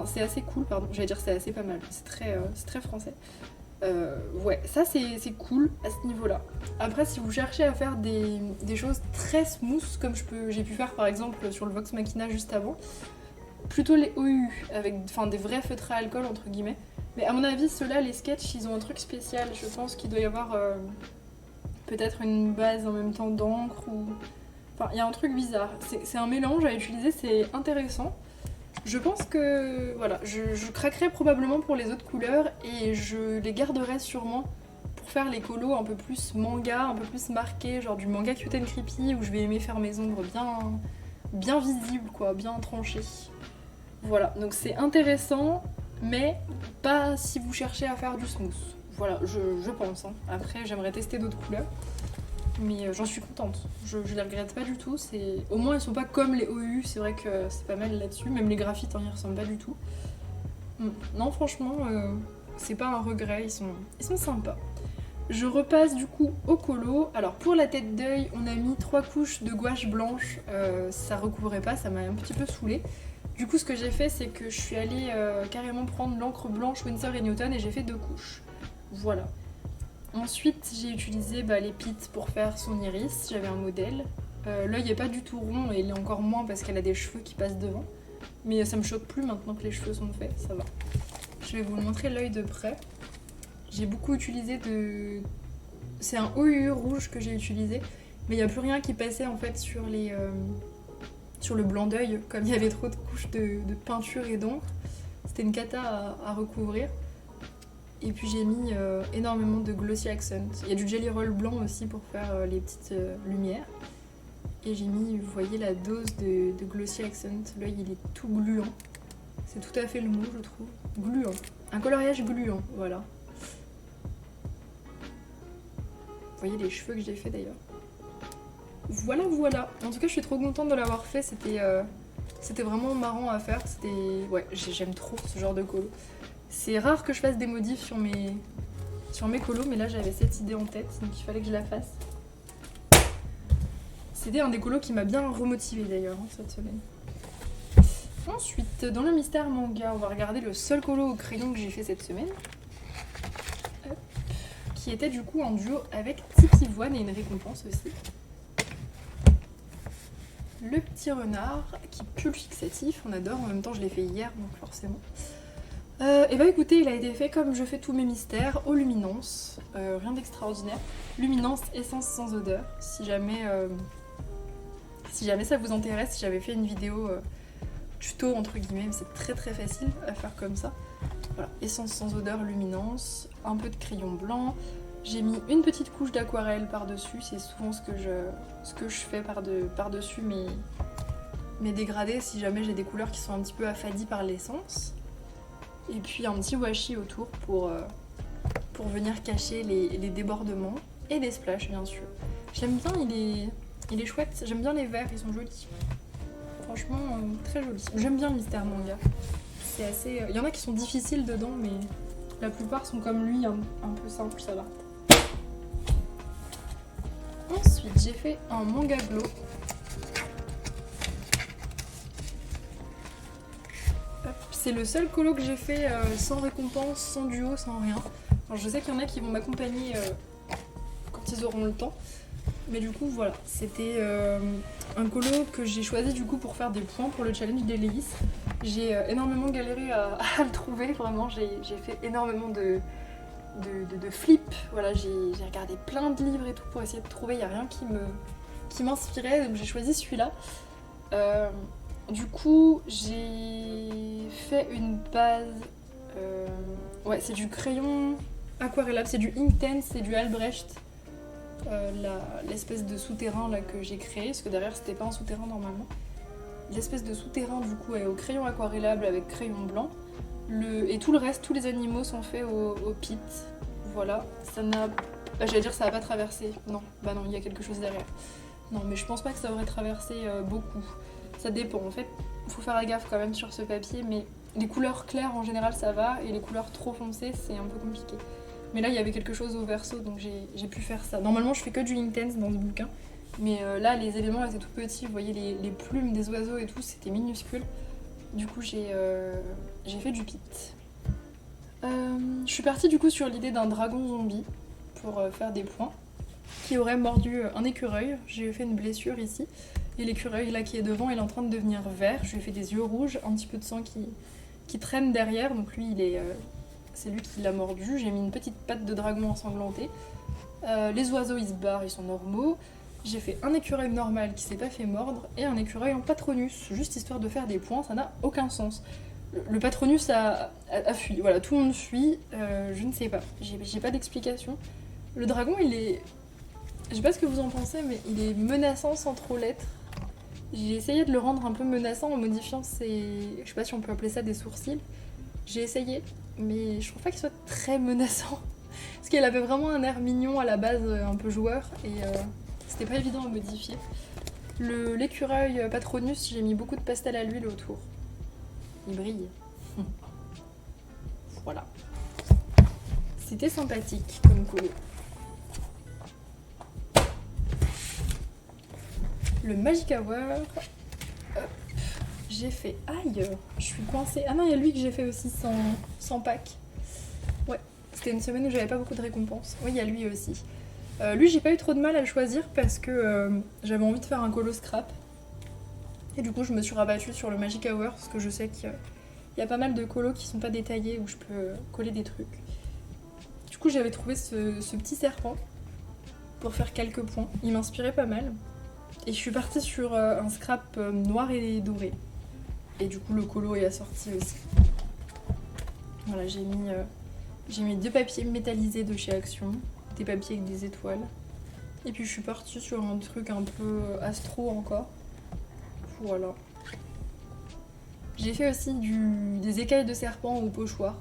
c'est assez cool, pardon, j'allais dire c'est assez pas mal, c'est très français. Ouais, ça c'est cool à ce niveau-là. Après, si vous cherchez à faire des choses très smooth, comme j'ai pu faire par exemple sur le Vox Machina juste avant, plutôt les OU, avec des vrais feutres à alcool entre guillemets. Mais à mon avis, ceux-là, les sketchs, ils ont un truc spécial. Je pense qu'il doit y avoir peut-être une base en même temps d'encre ou... Enfin, il y a un truc bizarre. C'est un mélange à utiliser, c'est intéressant. Je pense que voilà, je craquerai probablement pour les autres couleurs et je les garderai sûrement pour faire les colos un peu plus manga, un peu plus marqués, genre du manga cute and creepy où je vais aimer faire mes ombres bien visibles quoi, bien tranchées. Voilà, donc c'est intéressant, mais pas si vous cherchez à faire du smooth. Voilà, je pense. Hein. Après, j'aimerais tester d'autres couleurs. Mais j'en suis contente, je les regrette pas du tout, au moins ils sont pas comme les OU, c'est vrai que c'est pas mal là-dessus, même les graphites hein, ils ressemblent pas du tout. Non franchement, c'est pas un regret, ils sont sympas. Je repasse du coup au colo, alors pour la tête d'œil on a mis 3 couches de gouache blanche, ça recouvrait pas, ça m'a un petit peu saoulée. Du coup ce que j'ai fait c'est que je suis allée carrément prendre l'encre blanche Winsor & Newton et j'ai fait 2 couches, voilà. Ensuite, j'ai utilisé les pits pour faire son iris, j'avais un modèle. L'œil n'est pas du tout rond et il est encore moins parce qu'elle a des cheveux qui passent devant. Mais ça me choque plus maintenant que les cheveux sont faits, ça va. Je vais vous montrer l'œil de près. J'ai beaucoup utilisé c'est un OU rouge que j'ai utilisé, mais il n'y a plus rien qui passait en fait sur le blanc d'œil, comme il y avait trop de couches de peinture et d'encre. C'était une cata à recouvrir. Et puis j'ai mis énormément de Glossy Accent. Il y a du Jelly Roll blanc aussi pour faire les petites lumières. Et j'ai mis, vous voyez, la dose de Glossy Accent. L'œil il est tout gluant. C'est tout à fait le mot je trouve. Gluant. Un coloriage gluant, voilà. Vous voyez les cheveux que j'ai fait d'ailleurs. Voilà, voilà. En tout cas je suis trop contente de l'avoir fait. C'était vraiment marrant à faire. Ouais, j'aime trop ce genre de colo. C'est rare que je fasse des modifs sur mes colos, mais là j'avais cette idée en tête, donc il fallait que je la fasse. C'était un des colos qui m'a bien remotivée d'ailleurs cette semaine. Ensuite, dans le mystère manga, on va regarder le seul colo au crayon que j'ai fait cette semaine. Hop. Qui était du coup en duo avec Tipivoine et une récompense aussi. Le petit renard qui pue le fixatif, on adore, en même temps je l'ai fait hier donc forcément. Et bah écoutez, il a été fait comme je fais tous mes mystères, aux luminances, rien d'extraordinaire. Luminance, essence sans odeur, si jamais ça vous intéresse, si j'avais fait une vidéo tuto entre guillemets, mais c'est très facile à faire comme ça. Voilà, essence sans odeur, luminance, un peu de crayon blanc, j'ai mis une petite couche d'aquarelle par-dessus, c'est souvent ce que je fais par-dessus mes dégradés, si jamais j'ai des couleurs qui sont un petit peu affadies par l'essence. Et puis un petit washi autour pour venir cacher les débordements et des splashes bien sûr. J'aime bien, il est chouette, j'aime bien les verts, ils sont jolis. Franchement, très jolis. J'aime bien le mystère manga. C'est assez... Il y en a qui sont difficiles dedans, mais La plupart sont comme lui, un peu simples, ça va. Ensuite, j'ai fait un manga glow. C'est le seul colo que j'ai fait sans récompense, sans duo, sans rien. Alors, je sais qu'il y en a qui vont m'accompagner quand ils auront le temps. Mais du coup, voilà, c'était un colo que j'ai choisi du coup pour faire des points pour le challenge d'Eleis. J'ai énormément galéré à le trouver, vraiment. J'ai fait énormément de flip. Voilà, j'ai regardé plein de livres et tout pour essayer de trouver. Il n'y a rien qui m'inspirait, donc j'ai choisi celui-là. Du coup, j'ai fait une base. Ouais, c'est du crayon aquarellable, c'est du Inktense, c'est du Albrecht. L'espèce de souterrain là que j'ai créé, parce que derrière c'était pas un souterrain normalement. L'espèce de souterrain du coup est au crayon aquarellable avec crayon blanc. Et tout le reste, tous les animaux sont faits au pit. Voilà, ça n'a. J'allais dire ça n'a pas traversé. Non, bah non, il y a quelque chose derrière. Non, mais je pense pas que ça aurait traversé beaucoup. Ça dépend, en fait, faut faire gaffe quand même sur ce papier, mais les couleurs claires en général ça va, et les couleurs trop foncées c'est un peu compliqué. Mais là il y avait quelque chose au verso, donc j'ai pu faire ça. Normalement je fais que du Inktense dans ce bouquin, mais là les éléments étaient tout petits, vous voyez les plumes des oiseaux et tout, c'était minuscule. Du coup j'ai fait du pit. Je suis partie du coup sur l'idée d'un dragon zombie pour faire des points, qui aurait mordu un écureuil. J'ai fait une blessure ici, et l'écureuil là qui est devant il est en train de devenir vert. Je lui ai fait des yeux rouges, un petit peu de sang qui traîne derrière, donc lui c'est lui qui l'a mordu. J'ai mis une petite patte de dragon ensanglantée. Les oiseaux ils se barrent, ils sont normaux. J'ai fait un écureuil normal qui s'est pas fait mordre et un écureuil en patronus, juste histoire de faire des points, ça n'a aucun sens. Le patronus a fui, voilà, tout le monde fuit, je ne sais pas, j'ai pas d'explication. Le dragon il est... Je sais pas ce que vous en pensez, mais il est menaçant sans trop l'être. J'ai essayé de le rendre un peu menaçant en modifiant ses... Je sais pas si on peut appeler ça des sourcils. J'ai essayé, mais je trouve pas qu'il soit très menaçant. Parce qu'il avait vraiment un air mignon à la base, un peu joueur, et c'était pas évident à modifier. L'écureuil Patronus, j'ai mis beaucoup de pastel à l'huile autour. Il brille. Voilà. C'était sympathique comme colo. Le Magic Hour, j'ai fait... Aïe, je suis coincée. Ah non, il y a lui que j'ai fait aussi sans pack. Ouais, c'était une semaine où j'avais pas beaucoup de récompenses. Oui, il y a lui aussi. Lui, j'ai pas eu trop de mal à le choisir parce que j'avais envie de faire un colo scrap. Et du coup, je me suis rabattue sur le Magic Hour parce que je sais qu'il y a pas mal de colos qui sont pas détaillés où je peux coller des trucs. Du coup, j'avais trouvé ce petit serpent pour faire quelques points. Il m'inspirait pas mal. Et je suis partie sur un scrap noir et doré. Et du coup le colo est assorti aussi. Voilà, j'ai mis 2 papiers métallisés de chez Action, des papiers avec des étoiles. Et puis je suis partie sur un truc un peu astro encore. Voilà. J'ai fait aussi des écailles de serpent au pochoir.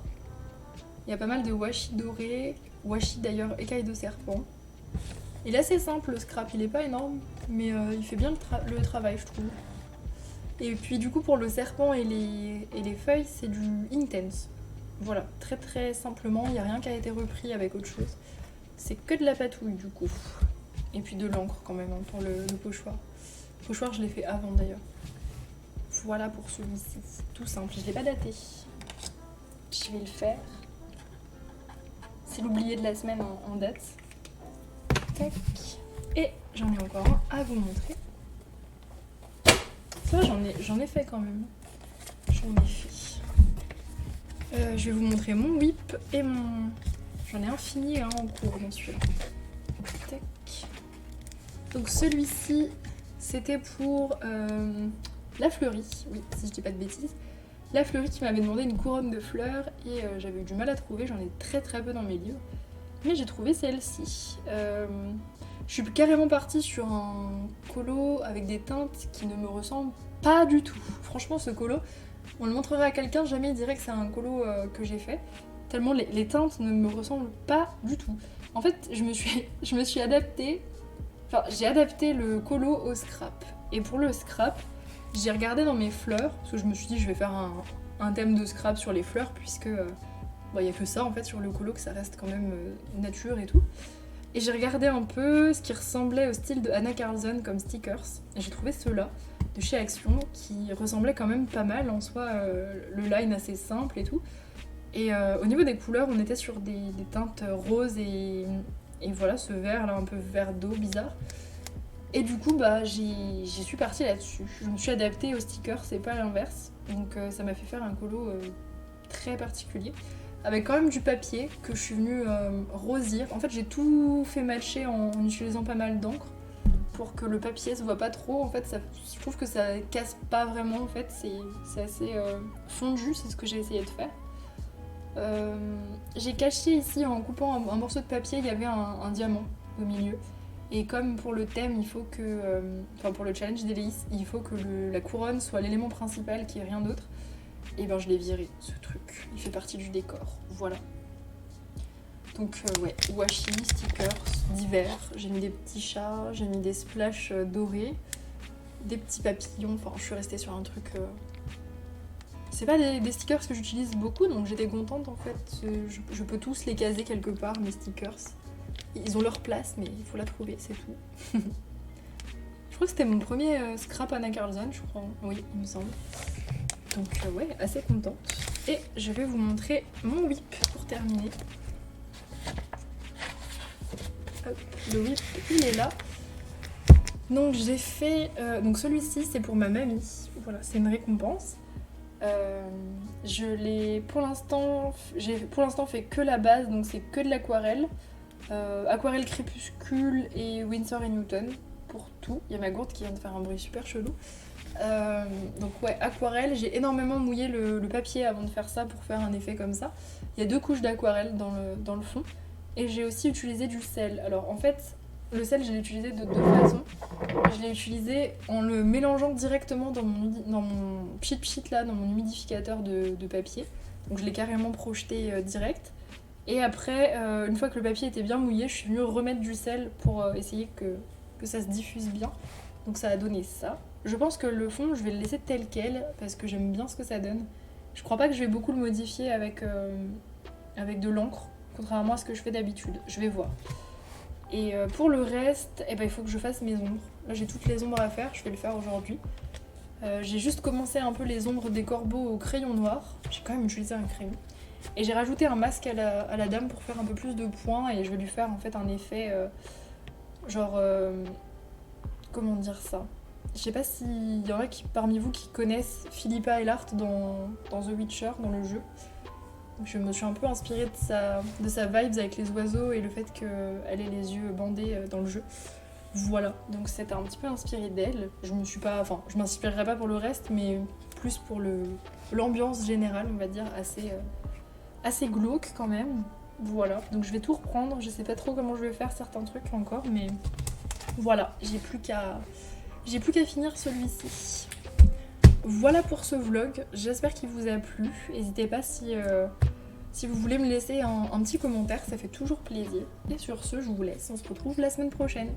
Il y a pas mal de washi doré, washi d'ailleurs écailles de serpent. Il est assez simple le scrap, il est pas énorme, mais il fait bien le travail je trouve. Et puis du coup pour le serpent et les feuilles, c'est du Inktense. Voilà, très très simplement, il n'y a rien qui a été repris avec autre chose. C'est que de la patouille du coup. Et puis de l'encre quand même hein, pour le pochoir. Le pochoir je l'ai fait avant d'ailleurs. Voilà pour celui-ci, tout simple, je l'ai pas daté. Je vais le faire. C'est l'oublié de la semaine en date. Tac. Et j'en ai encore un à vous montrer. Ça j'en ai fait quand même. J'en ai fait. Je vais vous montrer mon whip et mon... J'en ai un fini et un en cours dans celui-là. Tac. Donc celui-ci, c'était pour la fleurie. Oui, si je dis pas de bêtises. La fleurie qui m'avait demandé une couronne de fleurs et j'avais eu du mal à trouver. J'en ai très très peu dans mes livres. Mais j'ai trouvé celle-ci. Je suis carrément partie sur un colo avec des teintes qui ne me ressemblent pas du tout. Franchement, ce colo, on le montrerait à quelqu'un, jamais il dirait que c'est un colo que j'ai fait. Tellement les teintes ne me ressemblent pas du tout. En fait, je me suis adaptée... Enfin, j'ai adapté le colo au scrap. Et pour le scrap, j'ai regardé dans mes fleurs, parce que je me suis dit je vais faire un thème de scrap sur les fleurs, puisque Bon, il y a que ça en fait sur le colo, que ça reste quand même nature et tout. Et j'ai regardé un peu ce qui ressemblait au style de Anna Carlson comme stickers. Et j'ai trouvé ceux-là de chez Action qui ressemblaient quand même pas mal en soi. Le line assez simple et tout. Et au niveau des couleurs, on était sur des teintes roses et voilà, ce vert là, un peu vert d'eau bizarre. Et du coup, bah, j'y suis partie là-dessus. Je me suis adaptée aux stickers, c'est pas l'inverse. Donc ça m'a fait faire un colo très particulier. Avec quand même du papier que je suis venue rosir. En fait, j'ai tout fait matcher en utilisant pas mal d'encre pour que le papier se voit pas trop. En fait, je trouve que ça casse pas vraiment. En fait, c'est assez fondu, c'est ce que j'ai essayé de faire. J'ai caché ici en coupant un morceau de papier, il y avait un diamant au milieu. Et comme pour le thème, il faut que, enfin pour le challenge d'Hélice, il faut que la couronne soit l'élément principal, qu'il n'y ait rien d'autre. Et ben je l'ai viré, ce truc. Il fait partie du décor, voilà. Donc ouais, washi, stickers, divers. J'ai mis des petits chats, j'ai mis des splashes dorés, des petits papillons. Enfin, je suis restée sur un truc... C'est pas des stickers que j'utilise beaucoup, donc j'étais contente en fait. Je peux tous les caser quelque part, mes stickers. Ils ont leur place, mais il faut la trouver, c'est tout. Je crois que c'était mon premier scrap Anna Carlson, je crois. Oui, il me semble. Donc ouais, assez contente. Et je vais vous montrer mon whip pour terminer. Hop, le whip, il est là. Donc j'ai fait... donc celui-ci, c'est pour ma mamie. Voilà, c'est une récompense. Je l'ai pour l'instant... J'ai pour l'instant fait que la base, donc c'est que de l'aquarelle. Aquarelle Crépuscule et Winsor & Newton pour tout. Il y a ma gourde qui vient de faire un bruit super chelou. Donc ouais, aquarelle, j'ai énormément mouillé le papier avant de faire ça pour faire un effet comme ça. Il y a 2 couches d'aquarelle dans le fond. Et j'ai aussi utilisé du sel. Alors en fait, le sel, je l'ai utilisé de 2 façons. Je l'ai utilisé en le mélangeant directement dans mon pchit là, dans mon humidificateur de papier. Donc je l'ai carrément projeté direct. Et après, une fois que le papier était bien mouillé, je suis venue remettre du sel pour essayer que ça se diffuse bien. Donc ça a donné ça. Je pense que le fond, je vais le laisser tel quel parce que j'aime bien ce que ça donne. Je crois pas que je vais beaucoup le modifier avec de l'encre, contrairement à ce que je fais d'habitude. Je vais voir. Et pour le reste, eh ben, il faut que je fasse mes ombres. Là, j'ai toutes les ombres à faire, je vais le faire aujourd'hui. J'ai juste commencé un peu les ombres des corbeaux au crayon noir. J'ai quand même utilisé un crayon. Et j'ai rajouté un masque à la dame pour faire un peu plus de points et je vais lui faire en fait un effet comment dire ça. Je sais pas s'il y en a parmi vous qui connaissent Philippa Eilhart dans The Witcher, dans le jeu. Je me suis un peu inspirée de sa vibes avec les oiseaux et le fait qu'elle ait les yeux bandés dans le jeu. Voilà, donc c'était un petit peu inspiré d'elle. Je m'inspirerai pas pour le reste, mais plus pour l'ambiance générale, on va dire, assez glauque quand même. Voilà, donc je vais tout reprendre. Je sais pas trop comment je vais faire certains trucs encore, mais voilà, j'ai plus qu'à finir celui-ci. Voilà pour ce vlog, j'espère qu'il vous a plu. N'hésitez pas si vous voulez me laisser un petit commentaire, ça fait toujours plaisir. Et sur ce, je vous laisse, on se retrouve la semaine prochaine.